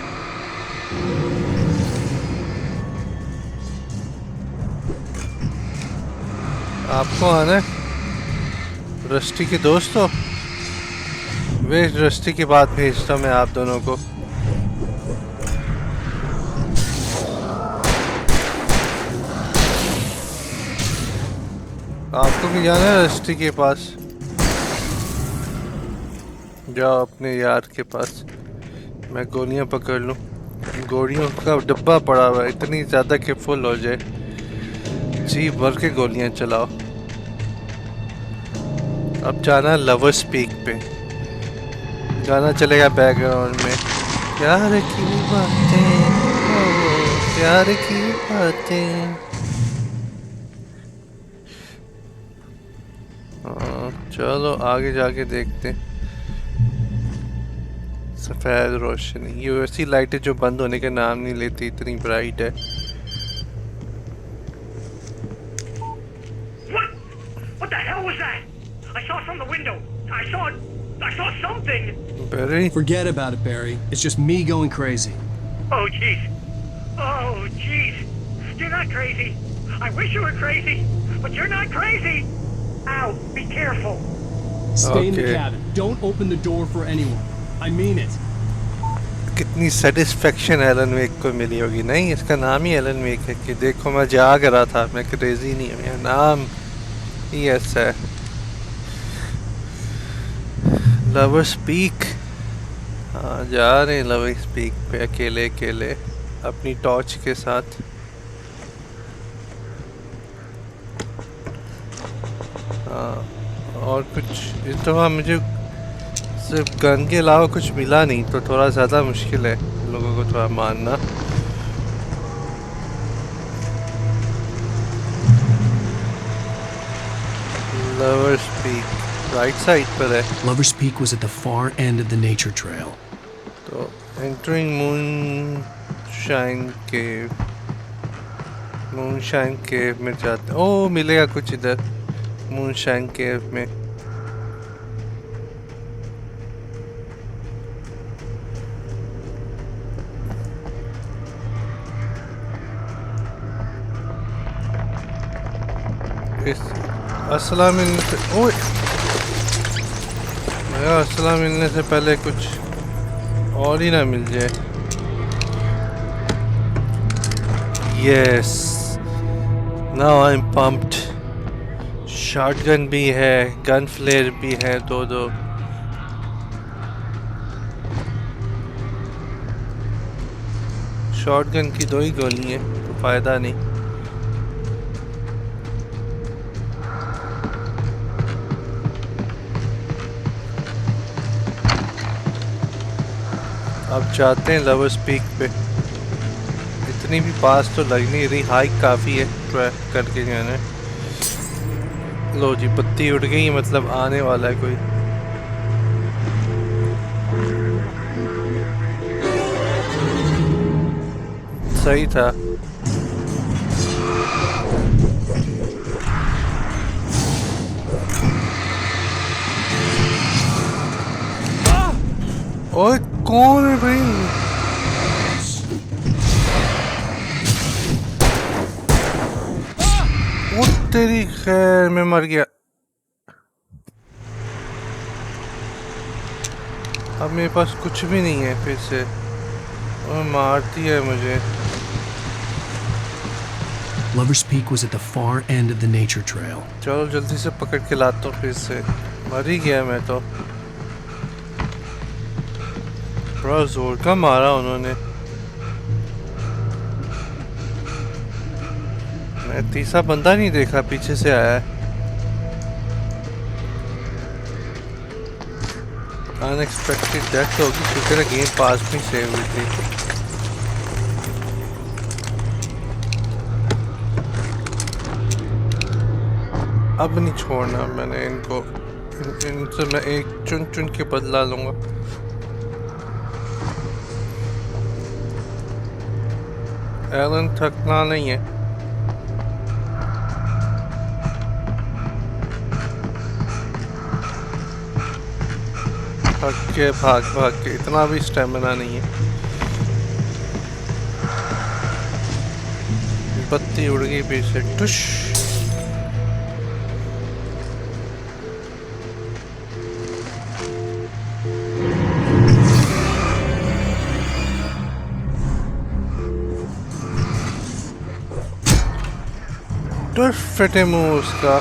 आपको आना है रस्टी के दोस्तों। वे रस्टी की बात भेजता मैं आप दोनों को। आपको भी जाना है रस्टी के पास। जाओ अपने यार के पास। मैं गोलियां पकड़ लूं। गोलियों का डब्बा पड़ा हुआ है, इतनी ज्यादा कि फुल हो जाए। जी भर के गोलियां चलाओ। अब जाना लवर्स पीक पे। गाना चलेगा बैकग्राउंड में। प्यार की बातें, प्यार की बातें। चलो आगे जाके देखते हैं। सफेद रोशनी, ये वैसी लाइटें जो बंद होने का नाम नहीं लेती, इतनी ब्राइट है।
What the hell was that? I saw from the window. I saw something.
Barry?
Forget about it, Barry. It's just me going crazy.
Oh jeez. Oh jeez. You're not crazy. I wish you were crazy, but you're not crazy. Ow, be careful.
Stay in the cabin. Don't open the door for anyone. I mean it.
कितनी satisfaction Elon वेक को मिली होगी। नहीं, इसका नाम ही Elon वेक है कि देखो मैं जाग रहा था, मैं क्रेजी नहीं हूँ, मेरा नाम ही ऐसा है। Lovers peak. हाँ जा रहे हैं लवर्स पीक पे अकेले अकेले अपनी टॉर्च के साथ। हाँ और कुछ इस दफ़ा मुझे सिर्फ गन के अलावा कुछ मिला नहीं, तो थोड़ा ज़्यादा मुश्किल है लोगों को थोड़ा मानना। Lovers Peak राइट साइड पर है।
Lovers Peak was at the far end of the nature trail.
तो entering Moonshine Cave में जाते। ओह मिलेगा कुछ इधर Moonshine Cave में। असला मिलने से ओए मेरा असला मिलने से पहले कुछ और ही ना मिल जाए। Yes now I am pumped. Shotgun भी है, गन फ्लेयर भी है, दो शॉटगन की दो ही गोली है तो फायदा नहीं। अब जाते हैं लवर्स पीक पे। इतनी भी पास तो लग नहीं रही, हाइक काफ़ी है ट्रैक करके जाना। लो जी बत्ती उड़ गई, मतलब आने वाला है कोई। सही था। ओए कौन है भाई? वो तेरी खैर मैं मर गया। अब मेरे पास कुछ भी नहीं है फिर से। और मारती है मुझे।
Lovers Peak was at the far end of the nature trail.
चलो जल्दी से पकड़ के लाता हूँ फिर से। मर ही गया मैं तो। बड़ा जोर का मारा उन्होंने। मैं तीसरा बंदा नहीं देखा, पीछे से आया है। अनएक्सपेक्टेड डेथ होगी क्योंकि ना गेम पास में सेव हुई थी। अब नहीं छोड़ना मैंने इनको। इनसे मैं एक चुन चुन के बदला लूंगा। एलन थकना नहीं है। थक के भाग भाग के, इतना भी स्टेमिना नहीं है। बत्ती उड़ गई पीछे, टुश। टुश फटे मुंह उसका।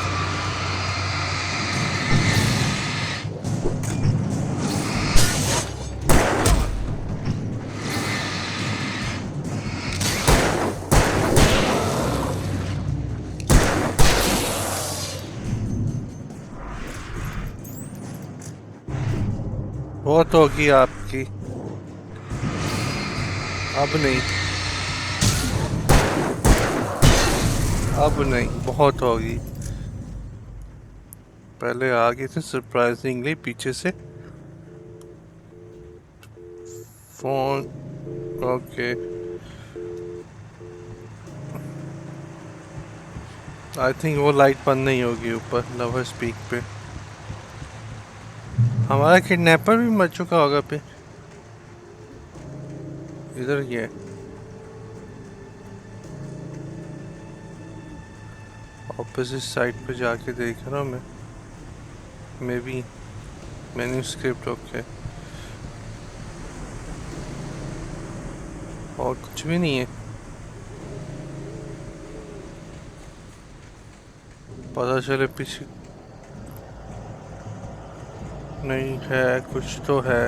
बहुत होगी आपकी, अब नहीं, अब नहीं, बहुत होगी। पहले आ गए थे सरप्राइजिंगली पीछे से। Phone, okay. आई थिंक वो लाइट बंद नहीं होगी ऊपर लवर स्पीक पे। हमारा किडनैपर भी मर चुका होगा पे। इधर ये ऑपोजिट साइड पे जाके देख रहा हूँ मैं। May be manuscript, okay. और कुछ भी नहीं है। पता चले पीछे नहीं है, कुछ तो है,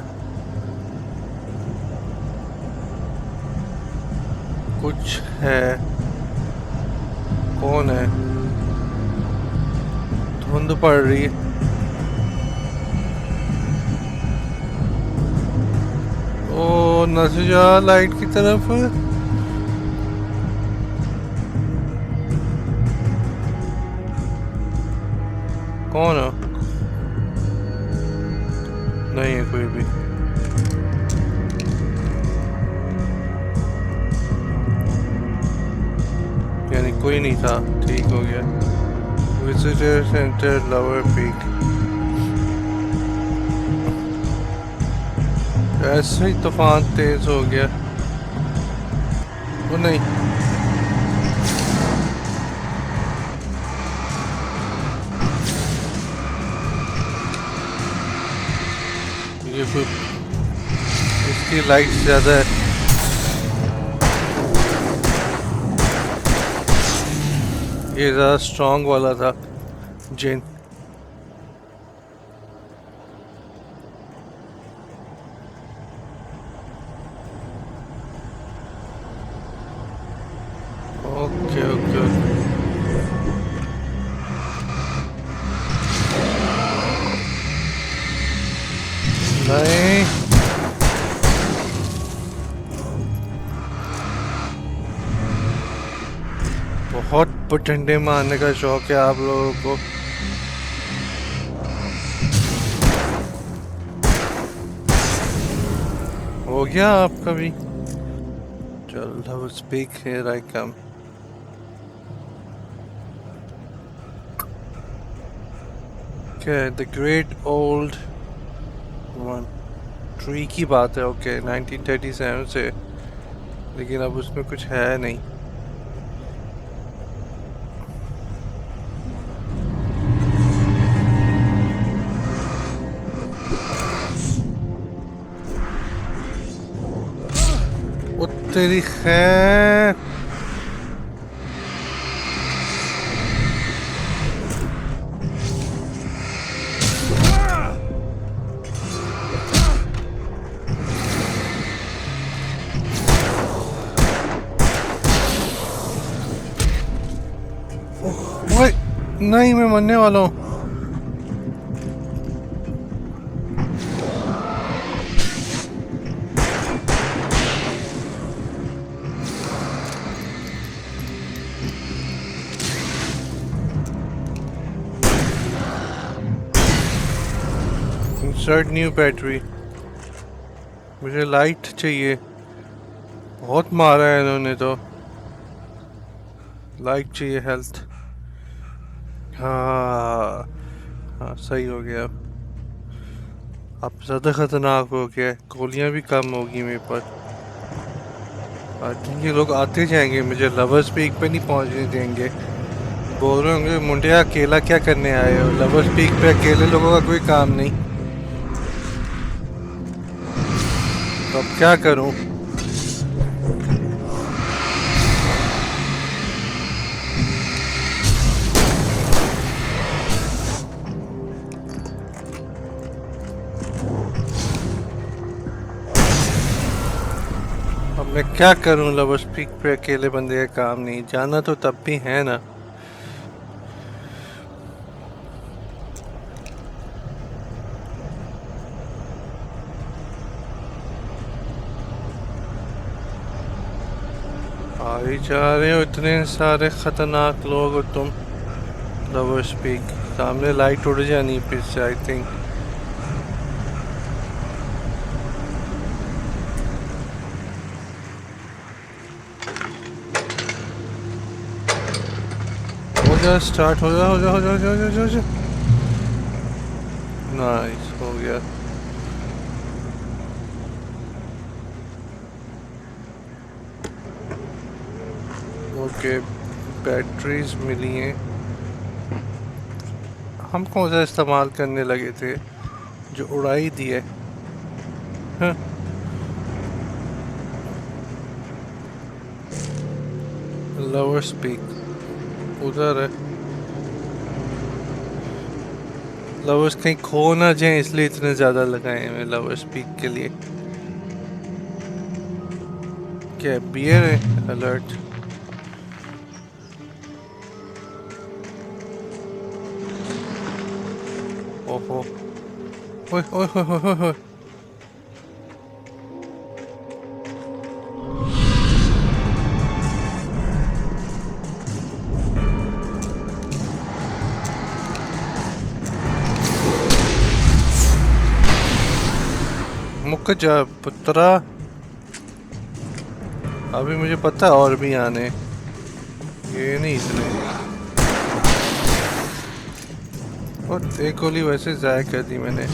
कुछ है। कौन है? धुंध पड़ रही है। ओ नजर जा लाइट की तरफ। कौन है? नहीं है कोई भी। यानी कोई नहीं था, ठीक हो गया। Visitor centre lover peak. ऐसे ही तूफान तेज हो गया। वो नहीं, ये कोई, इसकी लाइट ज्यादा है। ये ज़्यादा स्ट्रॉन्ग वाला था जिन। ओके ओके नहीं, बहुत पटंडे मारने का शौक है आप लोगों को। हो गया आपका भी? चलो स्पीक हियर आई कम। क्या the great old one tree की बात है, ओके 1937 से, लेकिन अब उसमें कुछ है नहीं। तेरी खैर। नहीं, मैं मरने वाला हूँ। Insert new battery. मुझे लाइट चाहिए। बहुत मारा है इन्होंने तो। लाइट चाहिए, हेल्थ। हाँ हाँ, सही हो गया। अब ज़्यादा खतरनाक हो गया है, गोलियां भी कम होगी मेरे पास। आई थिंक ये लोग आते जाएंगे, मुझे लवर्स पीक पे नहीं पहुंचने देंगे। बोल रहे होंगे मुंडे अकेला क्या करने आए हो, लवर्स पीक पे अकेले लोगों का कोई काम नहीं। तो अब क्या करूं? मैं क्या करूं? लवर्स पीक पे अकेले बंदे का काम नहीं, जाना तो तब भी है ना। आ ही जा रहे हो इतने सारे खतरनाक लोग हो तुम। लवर्स पीक सामने लाइट उड़ जानी फिर से आई थिंक। स्टार्ट हो जा, हो जा, हो जा, हो जा, हो जा, हो जा। नाइस, हो गया। ओके, बैटरीज मिली हैं। हम कौन सा इस्तेमाल करने लगे थे जो उड़ाई दिए? हाँ। लोअर स्पीक उधर है। लवर्स कहीं खो ना जाए इसलिए इतने ज्यादा लगाए हैं लवर स्पीक के लिए। क्या बियर है? अलर्ट। ओहो, ओए ओए ओए ओए ओए। मुक जा पुत्रा, अभी मुझे पता है और भी आने, ये नहीं इतने। और एक गोली वैसे जाया कर दी मैंने।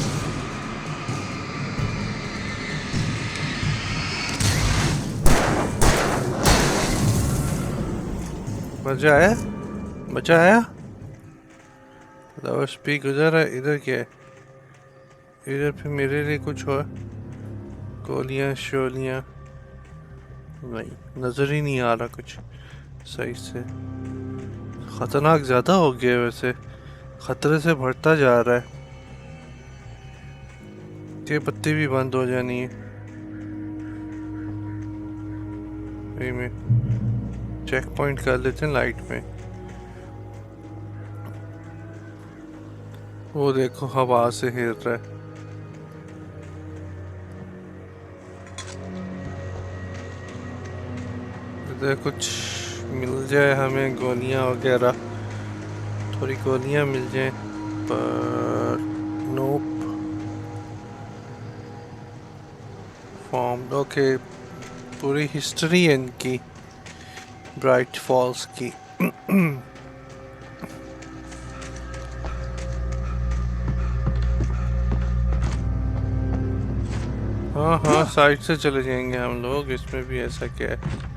मजा आया? मजा आया? लवर स्पीक उधर है, इधर क्या है? इधर फिर मेरे लिए कुछ हो? गोलियां शोलियां नहीं, नजर ही नहीं आ रहा कुछ सही से। खतरनाक ज्यादा हो गया वैसे, खतरे से बढ़ता जा रहा है। ये बत्ती भी बंद हो जानी है। में चेक पॉइंट कर लेते हैं लाइट में। वो देखो हवा से हिल रहा है। इधर कुछ मिल जाए हमें, गोलियां वगैरह, थोड़ी गोलियां मिल जाए, पर नोप। फॉर्म ओके, पूरी हिस्ट्री है इनकी ब्राइट फॉल्स की। हाँ हाँ, साइड से चले जाएंगे हम लोग, इसमें भी ऐसा क्या है?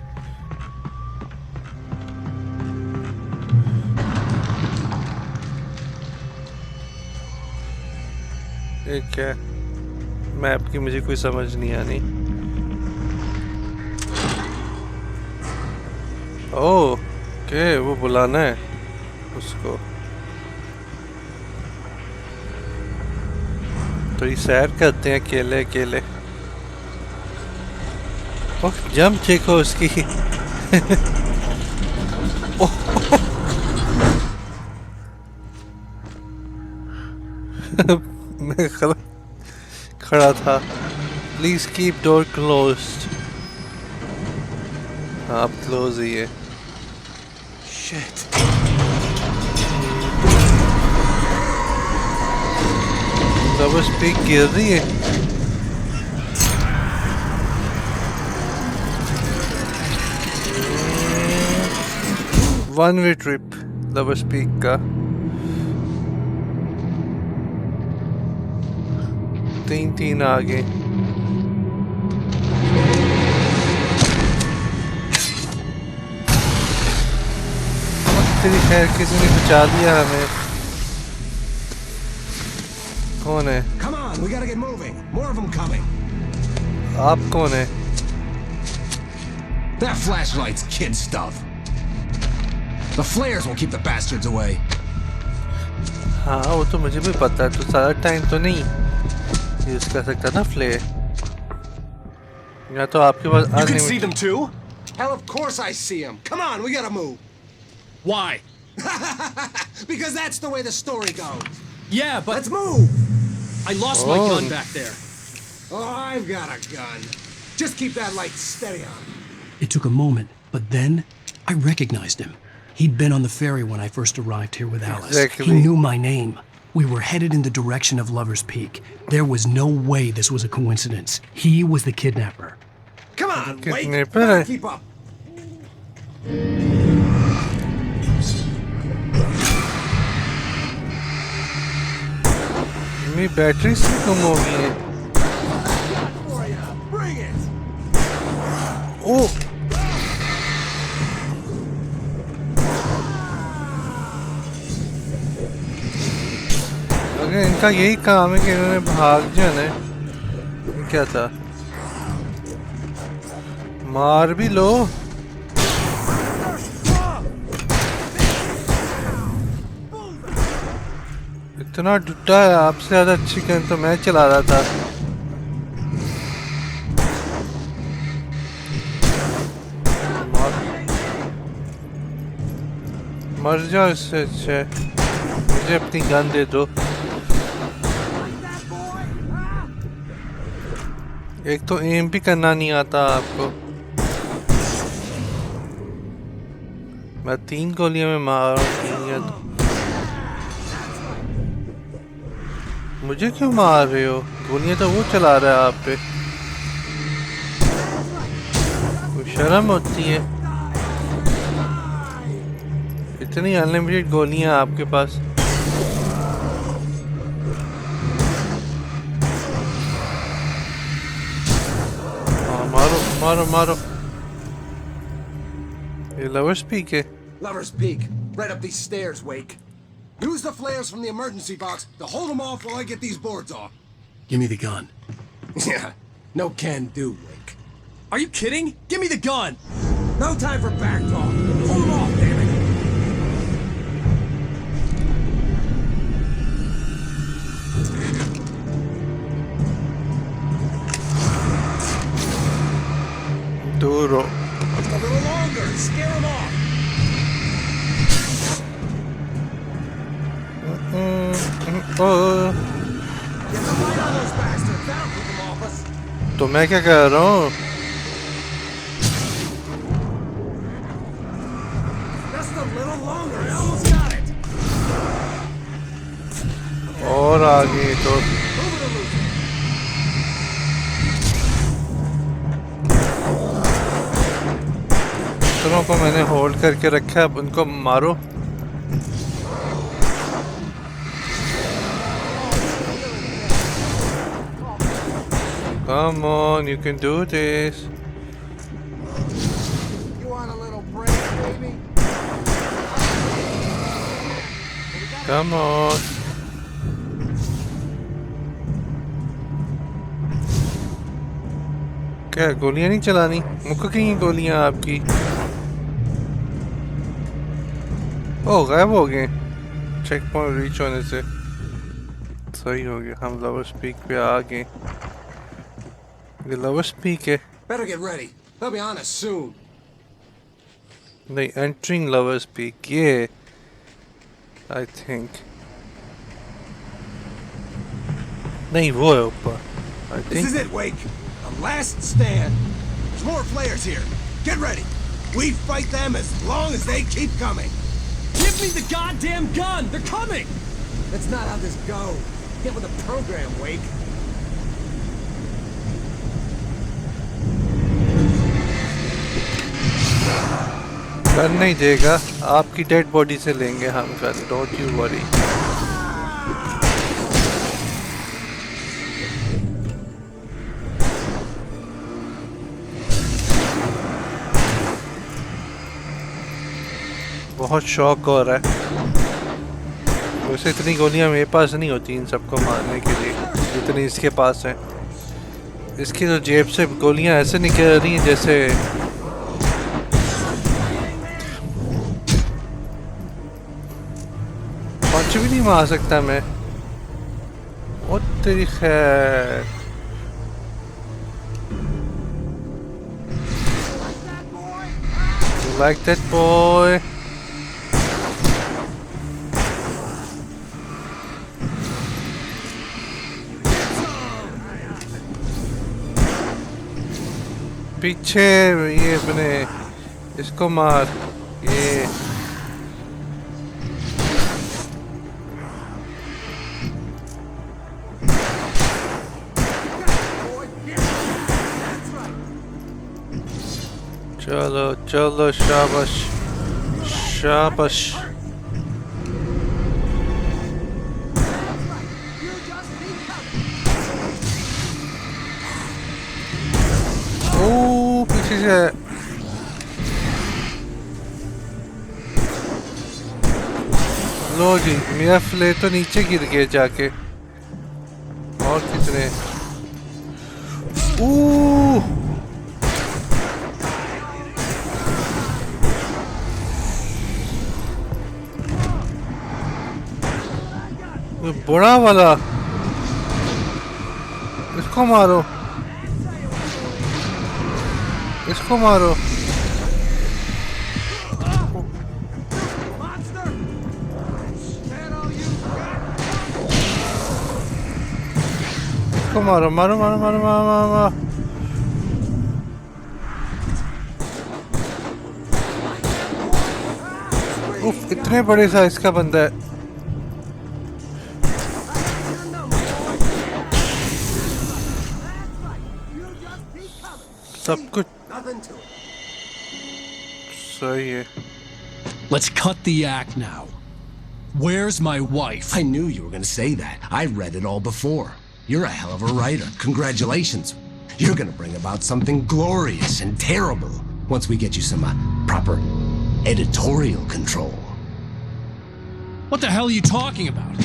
ये क्या है? मैप की मुझे कोई समझ नहीं आनी। ओह के वो बुलाना है उसको, तो ये सैर करते हैं अकेले अकेले। ओह जंप देखो उसकी। मैं खड़ा था। Please keep door closed. हाँ अब क्लोज ही है। शिट। लवर स्पीक गिर रही है। One way trip lover speak का। तीन आ गए। तेरी खैर किसी ने बचा लिया हमें। कौन है?
Come on, we gotta get moving. More of them coming.
आप कौन है?
That flashlight's kid stuff. The flares will keep the bastards away.
हाँ वो तो मुझे भी पता है, तो सारा टाइम तो नहीं यूज कर सकता ना फ्लेयर। या तो आपके पास
You can see them too? Hell, of course I see them. Come on, we gotta move.
Why?
Because that's the way the story goes.
Yeah, but
let's move.
I lost my gun back there.
Oh, I've got a gun. Just keep that light steady on.
It took a moment, but then I recognized him. He'd been on the ferry when I first arrived here with Alice.
Exactly.
He knew my name. We were headed in the direction of Lover's Peak. There was no way this was a coincidence. He was the kidnapper.
Come on, wait.
Kidnapper.
Keep up.
मेरी battery से कम हो गई है। ओह अगर इनका यही काम है कि इन्होंने भाग जाना है। क्या था? मार भी लो। इतना डुट्टा है, आपसे ज्यादा अच्छी गन तो मैं चला रहा था। मर जाओ इससे अच्छा है। मुझे अपनी गन दे दो। एक तो एम भी करना नहीं आता आपको। मैं 3 गोलियों में मार रहा हूँ। मुझे क्यों मार रहे हो? गोलियां तो वो चला रहा है आप पे। कोई शर्म होती है? इतनी अनलिमिटेड गोलियां आपके पास। हाँ मारो मारो मारो। ये लवर्स पीक है।
Lover's Peak, right up these stairs, Wake. Use the flares from the emergency box to hold them off while I get these boards off.
Give me the gun.
Yeah, no can do, Wake.
Are you kidding? Give me the gun!
No time for back talk. Hold them off, damn it!
Duro.
A little longer, scare them off.
तो मैं क्या कर रहा हूँ? और आगे तो दोनों को मैंने होल्ड करके रखा है। अब उनको मारो। Come on, you can do this.
You want a little break, baby?
Come on. क्या गोलियां नहीं चलानी? मुक्का कहीं गोलियां आपकी? ओ गायब हो गए। चेक पॉइंट रीच होने से सही हो गया। हम लवर्स पीक पे आ गए। ये लवर्स पीक है।
Better get ready. They'll be on us soon.
नहीं, entering lovers peak. Yeah, I think. नहीं वो है ऊपर। I think.
This is it, Wake. The last stand. There's more flares here. Get ready. We fight them as long as they keep coming.
Give me the goddamn gun! They're coming!
That's not how this goes. Get with the program, Wake.
कर नहीं देगा। आपकी dead body से लेंगे हम कर। Don't you worry. बहुत शौक हो रहा है। वैसे इतनी गोलियां मेरे पास नहीं होती इन सबको मारने के लिए जितनी इसके पास है। इसकी तो जेब से गोलियां ऐसे निकल रही हैं जैसे पंच भी नहीं मार सकता मैं। और तेरी खैर You like that boy? पीछे ये अपने इसको मार ये चलो चलो शाबाश शाबाश। ओ पीछे से लो जी मेरा फ्लेट तो नीचे गिर गया जाके। और कितने बड़ा वाला इसको मारो इसको मारो। इसको मारो मारो मारो मारो मारो मारो। उफ इतने बड़े साइज का बंदा है। सब कुछ सही है।
Let's cut the act now. Where's my wife?
I knew you were going to say that. I read it all before. You're a hell of a writer. Congratulations. You're going to bring about something glorious and terrible once we get you some proper editorial control.
What the hell are you talking about?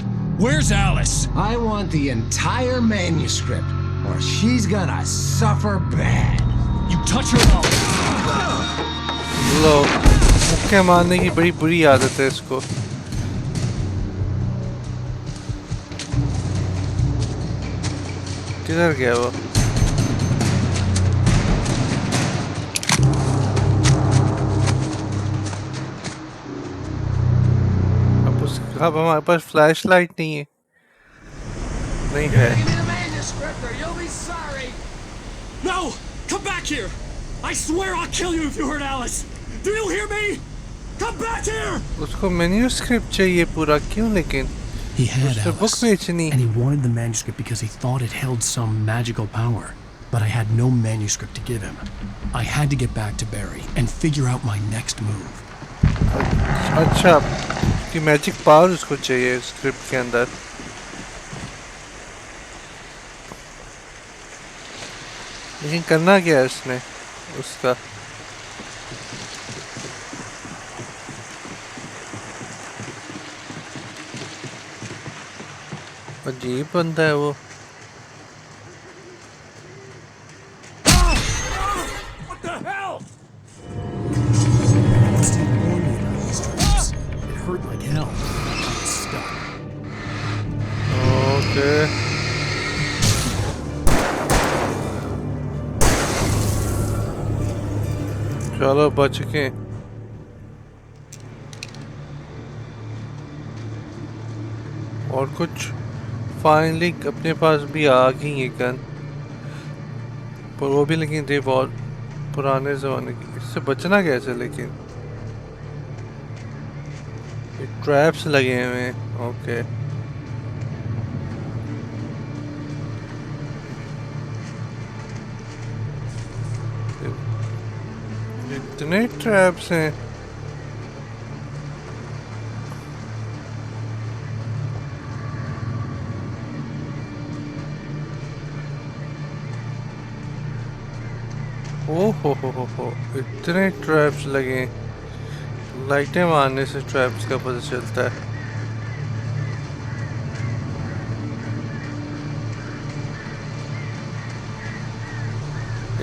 Where's Alice?
I want the entire manuscript, or she's gonna suffer bad.
You touch her mouth.
लो मुक्के मारने की बड़ी बुरी आदत है इसको। किधर गया वो? अब हमारे पास फ्लैश लाइट नहीं है। नहीं है।
No! Come back here! I swear I'll kill you if you hurt Alice! Do you hear me? Come back here!
उसको मैन्यूस्क्रिप्ट चाहिए पूरा क्यों लेकिन?
He had
उससे बुक बेचनी।
and he wanted the manuscript because he thought it held some magical power. But I had no manuscript to give him. I had to get back to Barry and figure out my next move.
अच्छा कि magic power उसको चाहिए script के अंदर। लेकिन करना क्या है उसने उसका? अजीब बंदा है वो।
What the hell?
It hurt like hell. I was stuck.
Okay. चलो बच के। और कुछ फाइनली अपने पास भी आ गई ये गन, पर वो भी लेकिन थे बहुत पुराने ज़माने की। इससे बचना कैसे? लेकिन ये ट्रैप्स लगे हुए हैं। ओके इतने ट्रैप्स हैं। ओ हो इतने ट्रैप्स लगे। लाइटें मारने से ट्रैप्स का पता चलता है।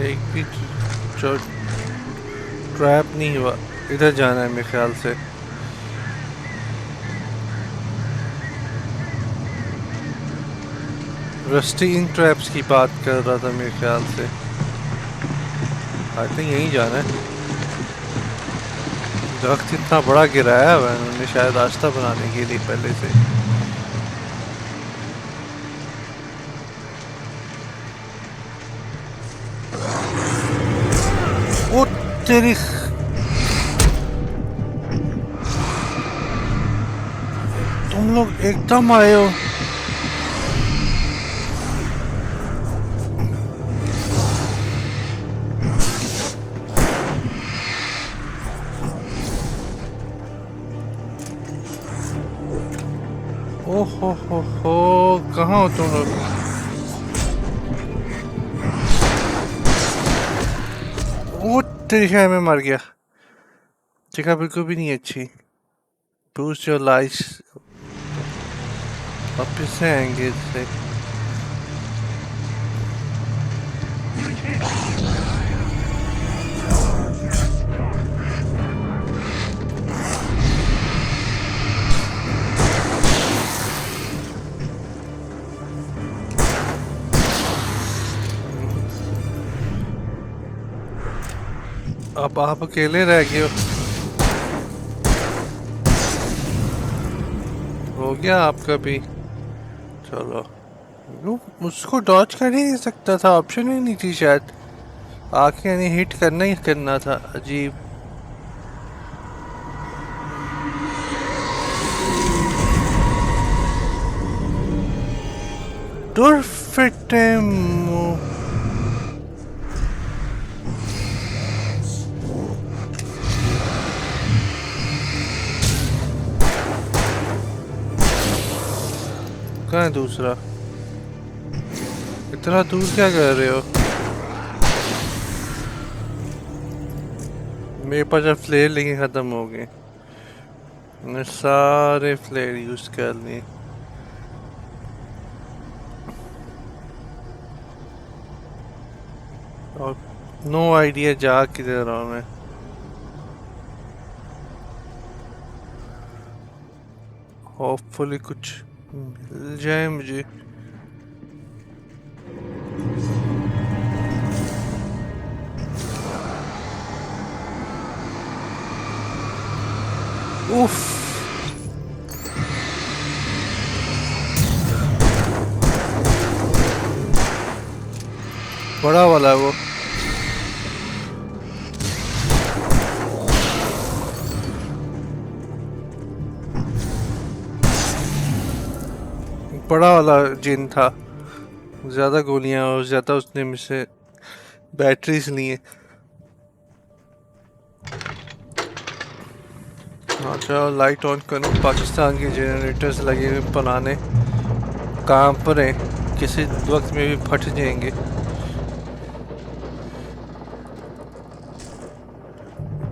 एक भी जो ट्रैप नहीं हुआ। इधर जाना है मेरे ख्याल से। रस्टी इन ट्रैप्स की बात कर रहा था मेरे ख्याल से। आई थिंक यहीं जाना है। दरख्त इतना बड़ा गिराया हुआ है उन्होंने, शायद रास्ता बनाने के लिए पहले से। ओ तेरी, तुम लोग एकदम आए हो। हो कहाँ हो तुम लोग? ओ तेरी शायद मैं मर गया। जगह बिल्कुल भी नहीं अच्छी। Boost your life. वापिस से आएंगे इससे। अब आप अकेले रह गए हो गया आपका भी। चलो, उसको डॉज कर ही नहीं सकता था, ऑप्शन ही नहीं थी शायद। आके यानी हिट करना ही करना था। अजीब। कहाँ है दूसरा? इतना दूर क्या कर रहे हो? मेरे पास अब फ्लेयर लेके खत्म हो गए। मैंने सारे फ्लेयर यूज कर लिए। और नो आइडिया जा किधर रहा हूँ मैं। होपफुली कुछ मिल जाए मुझे। उफ, बड़ा वाला है वो। बड़ा वाला जिन था। ज्यादा गोलियां और ज्यादा उसने मुझसे बैटरीज लिए। अच्छा, लाइट ऑन करूँ। पाकिस्तान के जनरेटर्स लगे हुए पुराने, काम पर हैं, किसी वक्त में भी फट जाएंगे।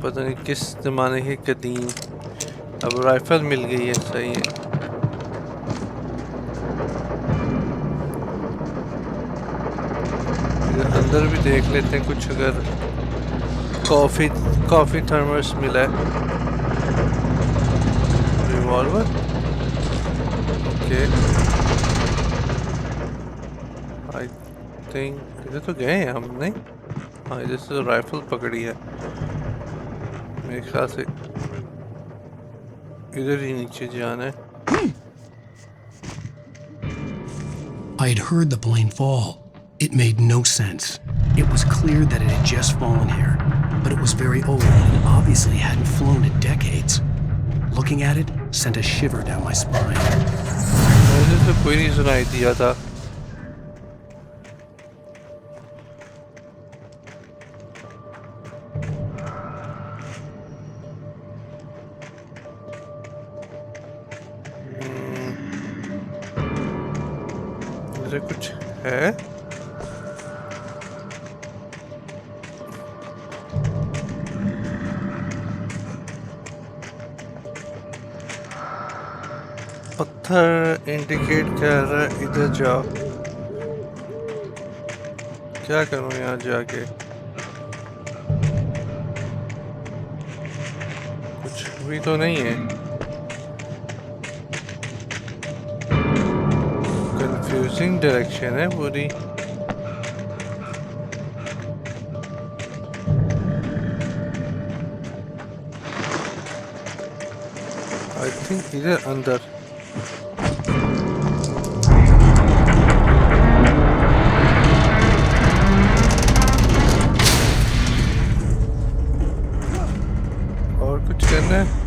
पता नहीं किस जमाने की कदीम। अब राइफल मिल गई है, सही है। अंदर भी देख लेते हैं कुछ, अगर कॉफी थर्मस मिला है। Revolver, okay. आई थिंक इधर तो गए हैं हम, नहीं? हाँ, इधर से राइफल पकड़ी है मेरे ख्याल से। इधर ही नीचे जाना है।
I had heard the plane fall. It made no sense. It was clear that it had just fallen here, but it was very old and obviously hadn't flown in decades. Looking at it sent a shiver down my spine.
मुझे तो कोई नहीं सुनाई दिया था। इधर कुछ है? पत्थर इंडिकेट कर रहा है इधर जाओ। क्या करूं यहाँ जाके? कुछ भी तो नहीं है। कंफ्यूजिंग डायरेक्शन है पूरी। आई थिंक इधर अंदर। और कुछ करना है?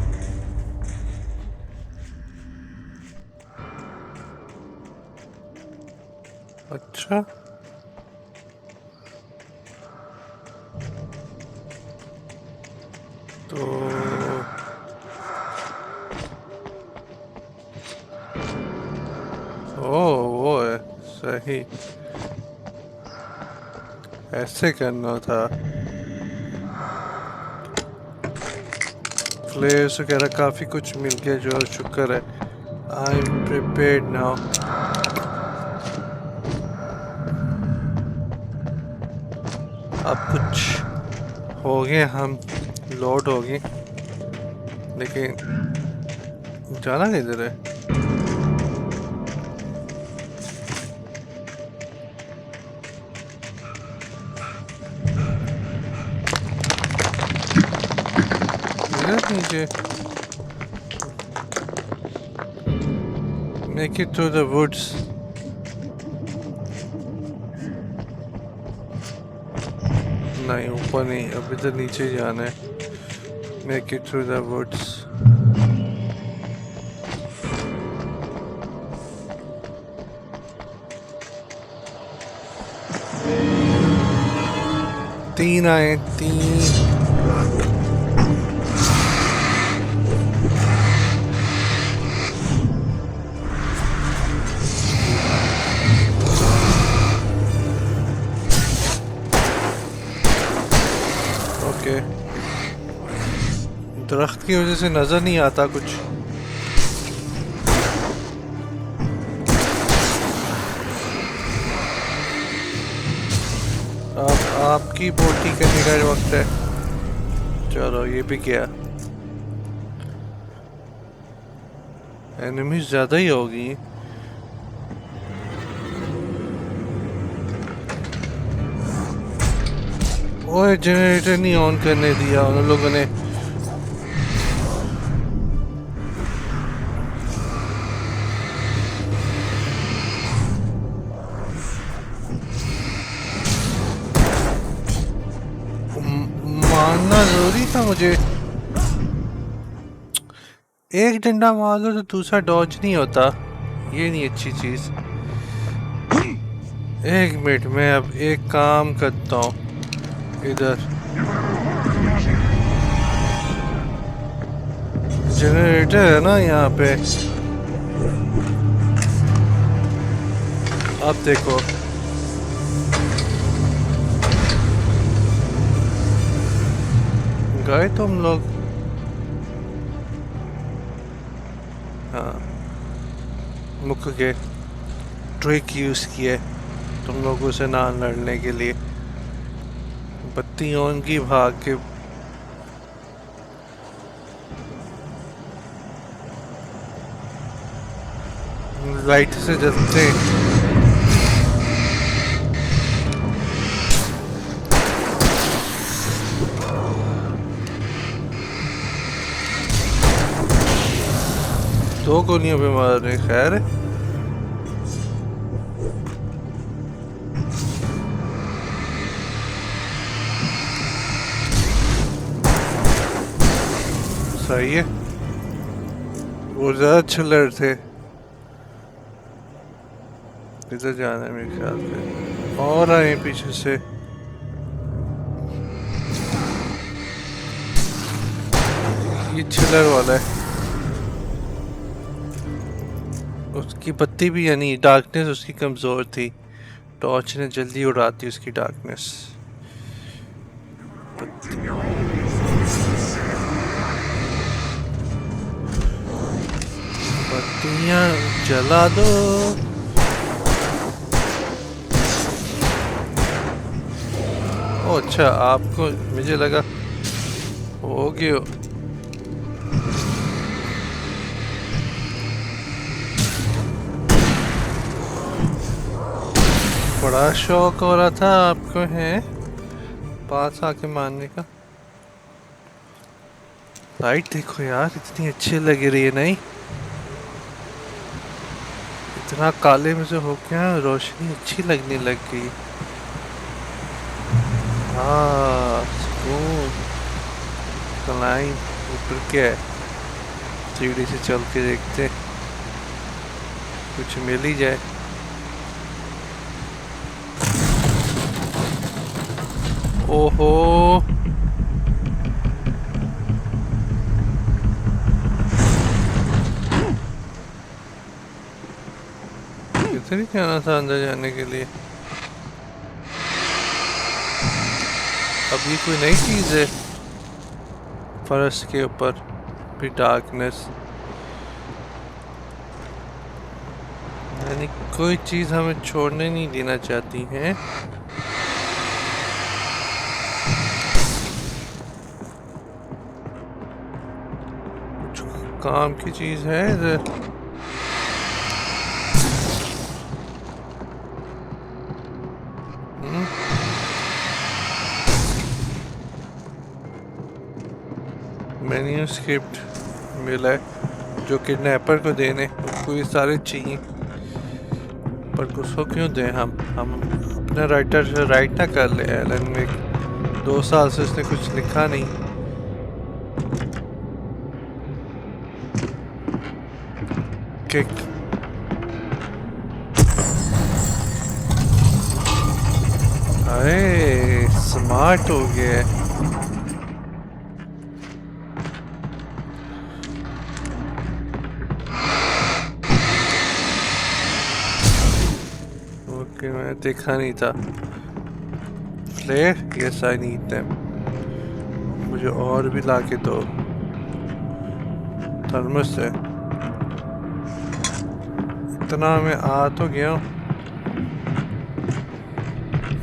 अच्छा, तो वो है सही। ऐसे करना था। फ्लेयर्स वगैरह काफी कुछ मिल गया, जो शुक्र है। I am prepared now. अब कुछ हो गए, हम लोड हो गए, लेकिन जाना किधर है? नीचे। Make it through the woods. नहीं, ऊपर नहीं, अब इधर नीचे जाना है। Make it through the woods. तीन आए, तीन। दरख्त की वजह से नजर नहीं आता कुछ। अब आपकी बोटी करने का वक्त है। चलो, ये भी क्या? एनिमी ज्यादा ही होगी। ओए, जनरेटर नहीं ऑन करने दिया उन लोगों ने। मारना जरूरी था मुझे। एक डंडा मार लो तो दूसरा डॉज नहीं होता, ये नहीं अच्छी चीज। एक मिनट, मैं अब एक काम करता हूँ। इधर जनरेटर है ना यहाँ पे। अब देखो, गए तुम लोग? हाँ, मुक गए। ट्रिक यूज किए तुम लोगों से ना लड़ने के लिए। बत्ती ऑन की, भाग के। लाइट से जलते। दो गोलियों पे मार रहे। खैर है। सही है, वो ज्यादा चिल्लर थे। इधर जाना है मेरे ख्याल से। और आए पीछे से। ये चिल्लर वाला है। उसकी बत्ती भी, यानी डार्कनेस उसकी कमजोर थी। टॉर्च ने जल्दी उड़ा दी उसकी डार्कनेस। बत्ती दुनिया जला दो। ओ अच्छा, आपको मुझे लगा हो गया। बड़ा शौक हो रहा था आपको है पास आके मारने का। लाइट देखो यार, इतनी अच्छी लग रही है नहीं? इतना काले में से हो गया, रोशनी अच्छी लगने लग गई। हाँ सुकून। क्लाइम ऊपर क्या है, सीढ़ी से चल के देखते कुछ मिल ही जाए। ओहो किधर ही जाना था अंदर जाने के लिए? अब ये कोई नई चीज है फर्श के ऊपर भी डार्कनेस, यानी कोई चीज हमें छोड़ने नहीं देना चाहती है। कुछ काम की चीज है इधर। मैन्यूस्क्रिप्ट मिला है जो किडनैपर को देने, उसको ये सारे चाहिए, पर उसको क्यों दें? हम अपने राइटर से राइट ना कर ले। एलन में 2 साल से उसने कुछ लिखा नहीं। किक अरे स्मार्ट हो गया। ओके मैंने देखा नहीं था। Flare, yes I need them. मुझे और भी लाके दो। थर्मस है, इतना मैं आ तो गया हूँ।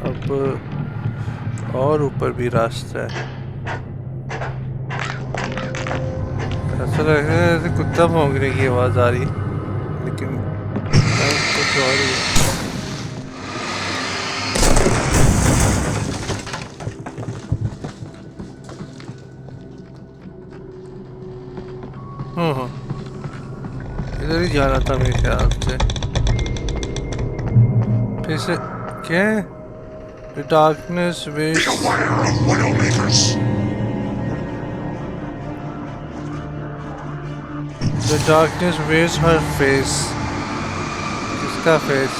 अब और ऊपर भी रास्ता है। ऐसा लग रहा है जैसे कुत्ता भौंकने की आवाज आ रही, लेकिन कुछ और ही है। हाँ इधर ही जाना था मेरे ख्याल से। फिर से क्या है? The darkness weighs. The darkness weighs her face. किसका फेस?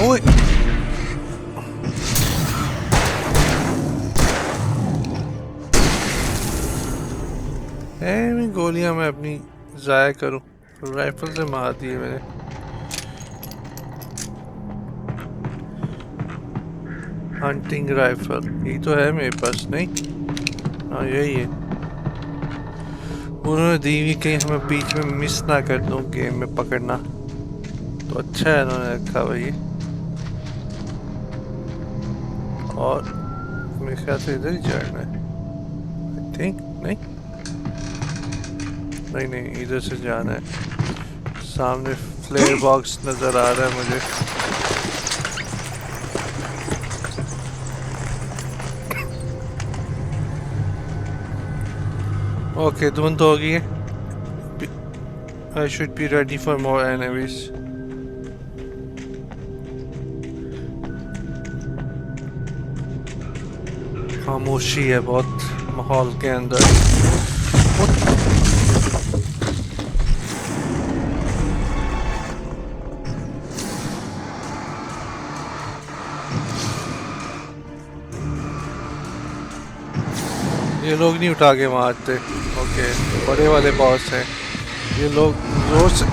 ओए मैं गोलियां मैं अपनी जाया करूं, राइफल से मार दिए मैंने। हंटिंग राइफल ये तो है मेरे पास नहीं? हाँ यही है। उन्होंने दी हुई कहीं हमें बीच में मिस ना कर दूं गेम में पकड़ना, तो अच्छा है उन्होंने रखा भाई। और मेरे ख्याल से इधर ही चढ़ना है आई थिंक। नहीं इधर से जाना है। सामने फ्लेयर बॉक्स नजर आ रहा है मुझे। ओके धुंध हो गई है। I should be ready for more enemies. खामोशी है बहुत माहौल के अंदर। ये लोग नहीं उठा के मारते। ओके बड़े वाले बॉस हैं ये लोग। जोर से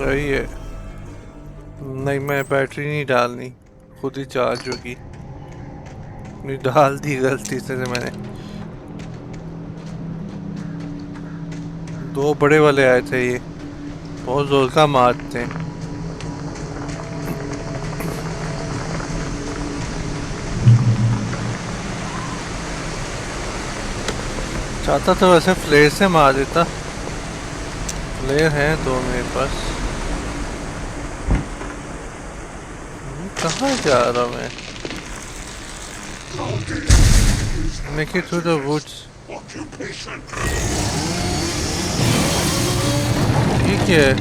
सही है। नहीं, मैं बैटरी नहीं डालनी, खुद ही चार्ज होगी। नहीं डाल दी गलती से मैंने। 2 बड़े वाले आए थे, ये बहुत जोर का मारते हैं। चाहता तो वैसे फ्लेयर से मार देता, फ्लेयर हैं 2 मेरे पास। कहाँ जा रहा मैं? Make it through the woods. ये क्या है?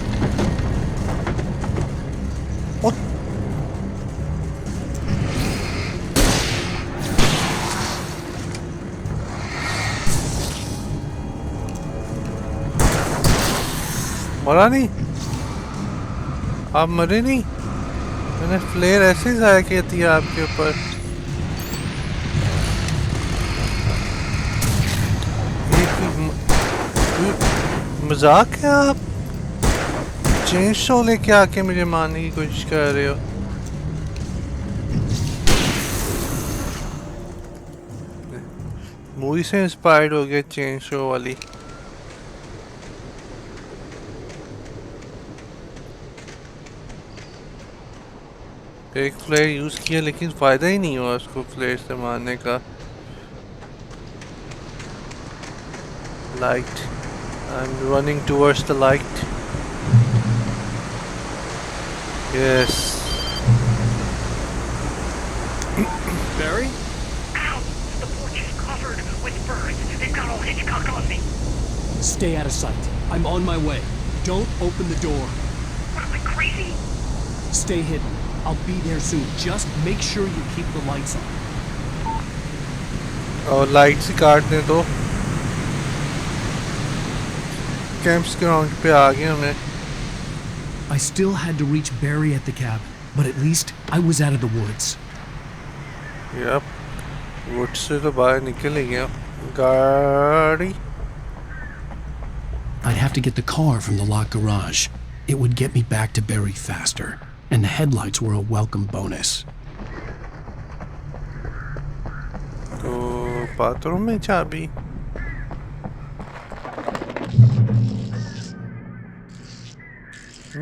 मरा नहीं? आप मरे नहीं? मैंने फ्लेयर ऐसे ही जाया किया दिया आपके ऊपर। मजाक है आप? चेन शो लेके आके मुझे मारने की कोशिश कर रहे हो। मूवी से इंस्पायर्ड हो गया चेन शो वाली। एक फ्लेयर यूज किया लेकिन फायदा ही नहीं हुआ उसको फ्लेयर से मारने का। Light, I'm running towards the light. Yes.
Barry?
Ow! The porch is covered with birds. They've got all Hitchcock on me.
Stay out of sight. I'm on my way. Don't open the door.
What am I, crazy?
Stay hidden. I'll be there soon. Just make sure you keep the lights on.
और lights ही काटने दो। Camps ground पे आ गए हमें।
I still had to reach Barry at the cab, but at least I was out of the woods.
Yep, would say तो बाहर निकल ही गया। गाड़ी।
I'd have to get the car from the locked garage. It would get me back to Barry faster, and the headlights were a welcome bonus.
तो bathroom में चाबी।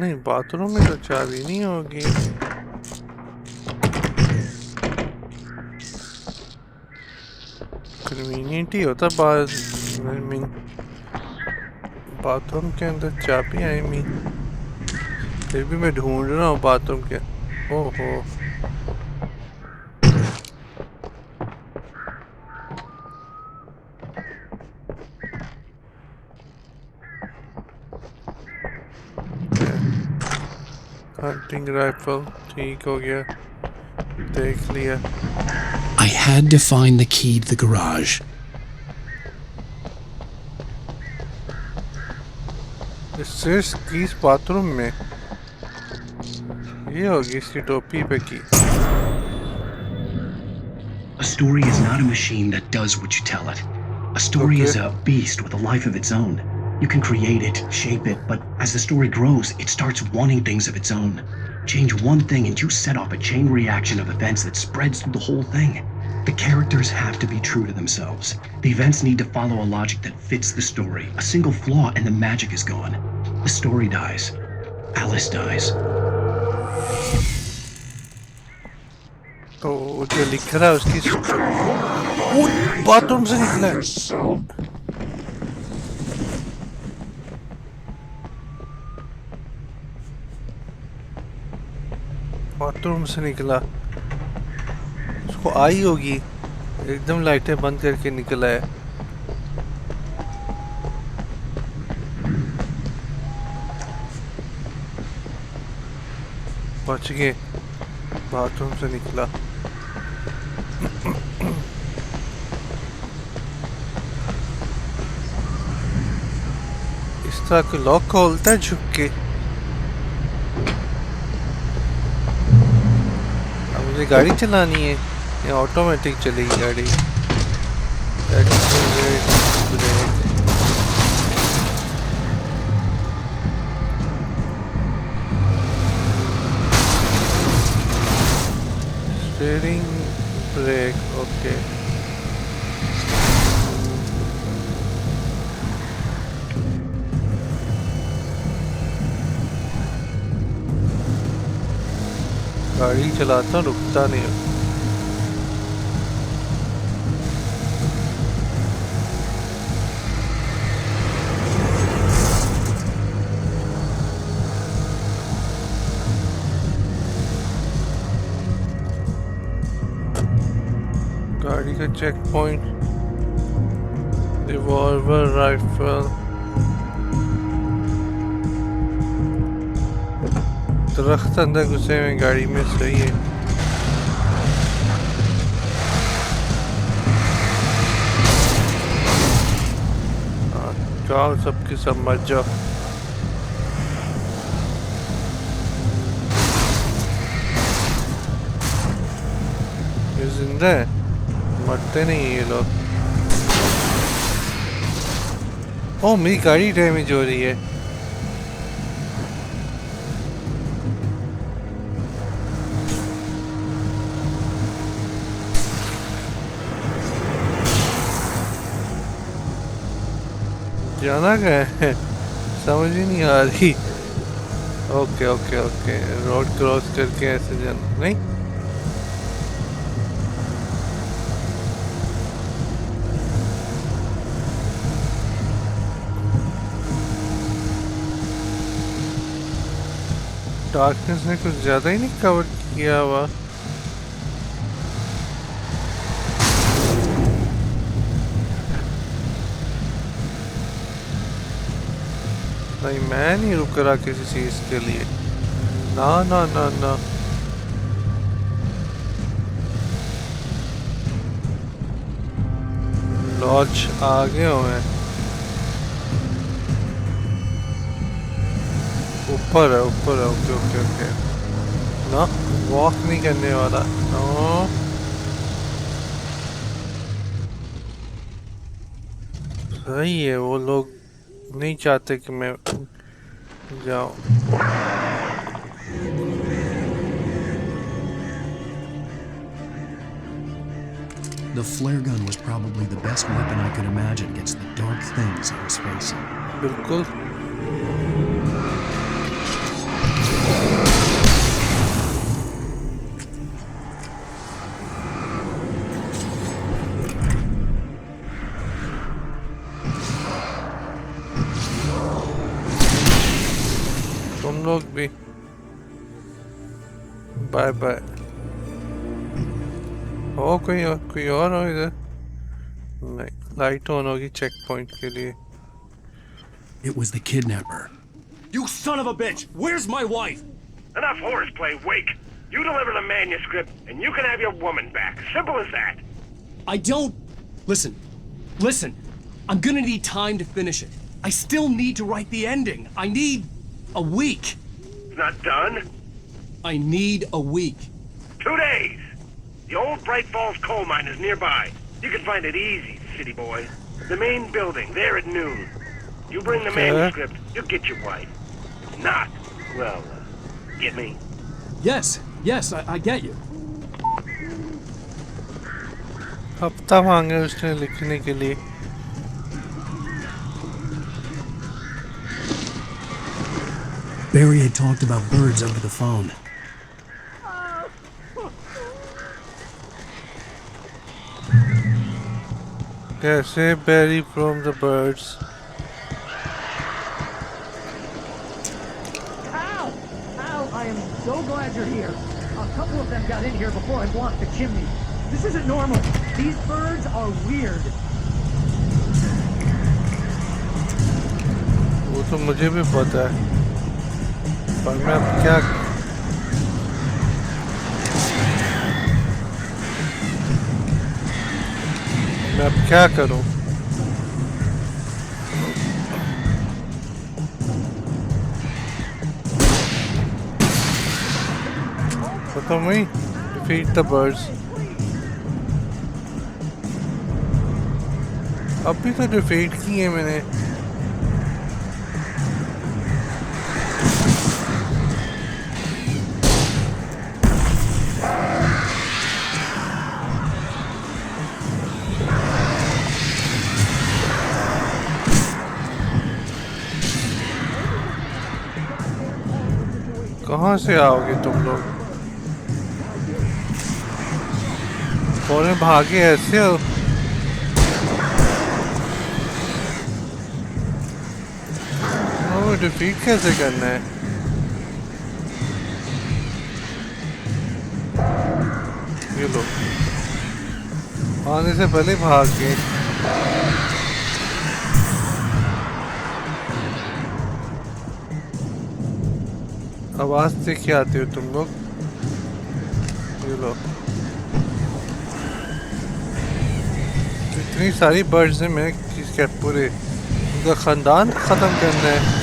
नहीं, bathroom में तो चाबी नहीं होगी। कन्वीनियंट ही होता बाथरूम के अंदर चाबी। आई मीन फिर भी मैं ढूंढ रहा हूँ बाथरूम के। ओहो, हंटिंग राइफल ठीक हो गया, देख लिया।
I had to find the key to the garage.
सिर्फ कीज बाथरूम में, ये होगी इसकी टोपी पे की।
A story is not a machine that does what you tell it. A story is a beast with a life of its own. You can create it, shape it, but as the story grows, it starts wanting things of its own. Change one thing and you set off a chain reaction of events that spreads through the whole thing. The characters have to be true to themselves. The events need to follow a logic that fits the story. A single flaw and the magic is gone. The story dies. Alice dies.
तो जो लिख रहा है उसकी bathroom से निकला है। Bathroom से निकला, उसको आई होगी, एकदम लाइटें बंद करके निकला है। बच गए, बाथरूम से निकला। इस तरह को लॉक खोलता है झुक के। अब मुझे गाड़ी चलानी है या ऑटोमेटिक चलेगी गाड़ी? ओके गाड़ी चलाता रुकता नहीं है। गाड़ी का चेक पॉइंट, रिवॉल्वर, राइफल, दरख्त अंदर घुसे हुए गाड़ी में, सही है। हाँ, जाओ सबके सब मर जाओ। ये जिंदा है, मरते नहीं है ये लोग। ओ मेरी गाड़ी डैमेज हो रही है। जाना गया है समझ ही नहीं आ रही। Okay okay okay, road cross करके ऐसे जाना नहीं। डार्कनेस ने कुछ ज्यादा ही नहीं कवर किया हुआ। नहीं मैं नहीं रुक रहा किसी चीज के लिए, ना ना ना ना। लॉज आगे हुए हैं, ऊपर है ऊपर है। ओके ओके ओके, ना वॉक नहीं करने वाला। नो सही है, वो लोग नहीं चाहते कि मैं जाऊं।
The flare gun was probably the best weapon I could imagine against the dark things I was facing.
बिल्कुल। तुम लोग भी बाय बाय। हो कोई और हो इधर? नहीं, लाइट ऑन होगी चेक पॉइंट के लिए।
It was the kidnapper.
You son of a bitch! Where's my wife?
Enough horseplay, Wake. You deliver the manuscript, and you can have your woman back. Simple as that.
I don't... Listen. I'm gonna need time to finish it. I still need to write the ending. I need a week.
It's not done?
I need a week.
2 days. The old Bright Falls coal mine is nearby. You can find it easy, city boy. The main building, there at noon. You bring the manuscript, you'll get your wife. Not, well, get me?
Yes, I get you.
हफ्ता मांगे उसने लिखने के लिए।
Barry had talked about birds over the phone.
कैसे Barry from the birds?
Al, I am so glad you're here. A couple of them got in here before I blocked the chimney. This isn't normal. These birds are weird.
वो तो मुझे भी पता है, पर मैं अब क्या करूं? पता नहीं, defeat the birds। अभी तो डिफीट की है मैंने। कहाँ से आओगे तुम लोग? कौन भागे ऐसे हो? डिफीट कैसे करना है? ये लो, आने से पहले भाग गए। आवाज से क्या आते हो तुम लोग? ये लो, इतनी सारी बर्ड्स हैं। मैं किसके पूरे उनका खानदान खत्म करना है।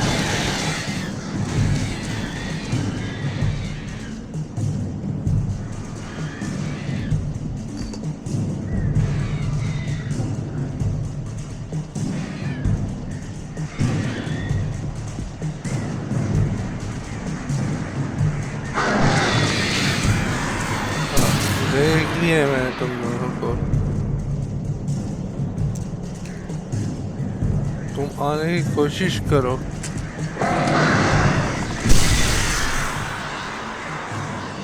देख लिया मैंने तुम लोगों को। तुम आने की कोशिश करो।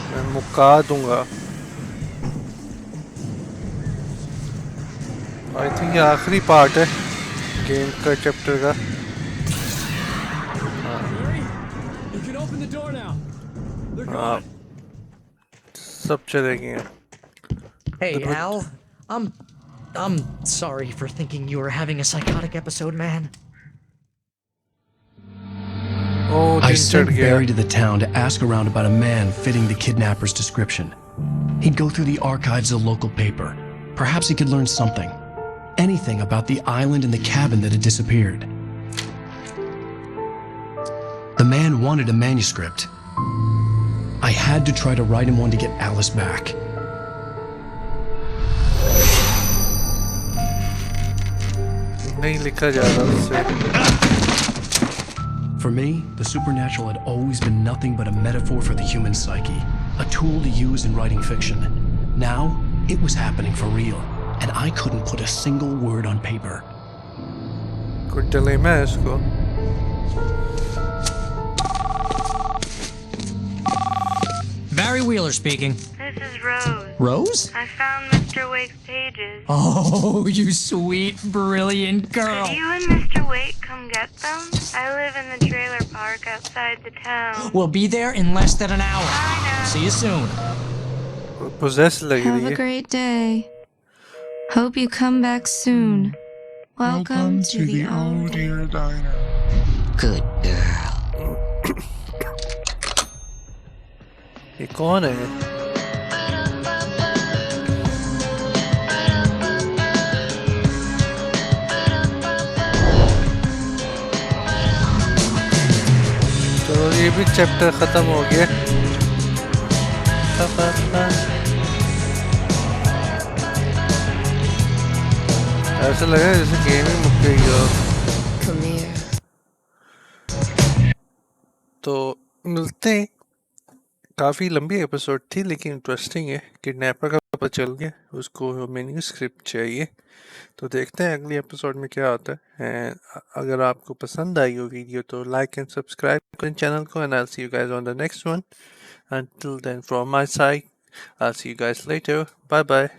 मैं मुका दूंगा। आई थिंक ये आखिरी पार्ट है गेम का, चैप्टर का। हाँ, सब चले गए हैं।
Hey, Al. I'm sorry for thinking you were having a psychotic episode, man.
Oh,
I sent Barry to the town to ask around about a man fitting the kidnapper's description. He'd go through the archives of the local paper. Perhaps he could learn something. Anything about the island and the cabin that had disappeared. The man wanted a manuscript. I had to try to write him one to get Alice back.
नहीं लिखा जा रहा उससे।
For me, the supernatural had always been nothing but a metaphor for the human psyche, a tool to use in writing fiction. Now, it was happening for real, and I couldn't put a single word on paper.
कुछ dilemma है इसको।
Barry Wheeler speaking.
This is Rose.
Rose?
I found Mr. Wake's pages.
Oh, you sweet, brilliant girl.
Could you and Mr. Wake come get them? I live in the trailer park outside the town.
We'll be there in less than an hour. See you soon.
Have a great day. Hope you come back soon. Welcome to the old dear diner.
Good girl.
ये कौन है? चलो ये भी chapter खत्म हो गया। ऐसा लग रहा है जैसे गेम ही मुक गई हो। तो मिलते हैं। काफ़ी लंबी एपिसोड थी लेकिन इंटरेस्टिंग है। किडनैपर का पता चल गया, उसको मैन्यूस्क्रिप्ट चाहिए। तो देखते हैं अगली एपिसोड में क्या आता है। अगर आपको पसंद आई हो वीडियो तो लाइक एंड सब्सक्राइब करें चैनल को। And I see you guys on the next one. Until then, from my side, I'll see you guys later. Bye bye.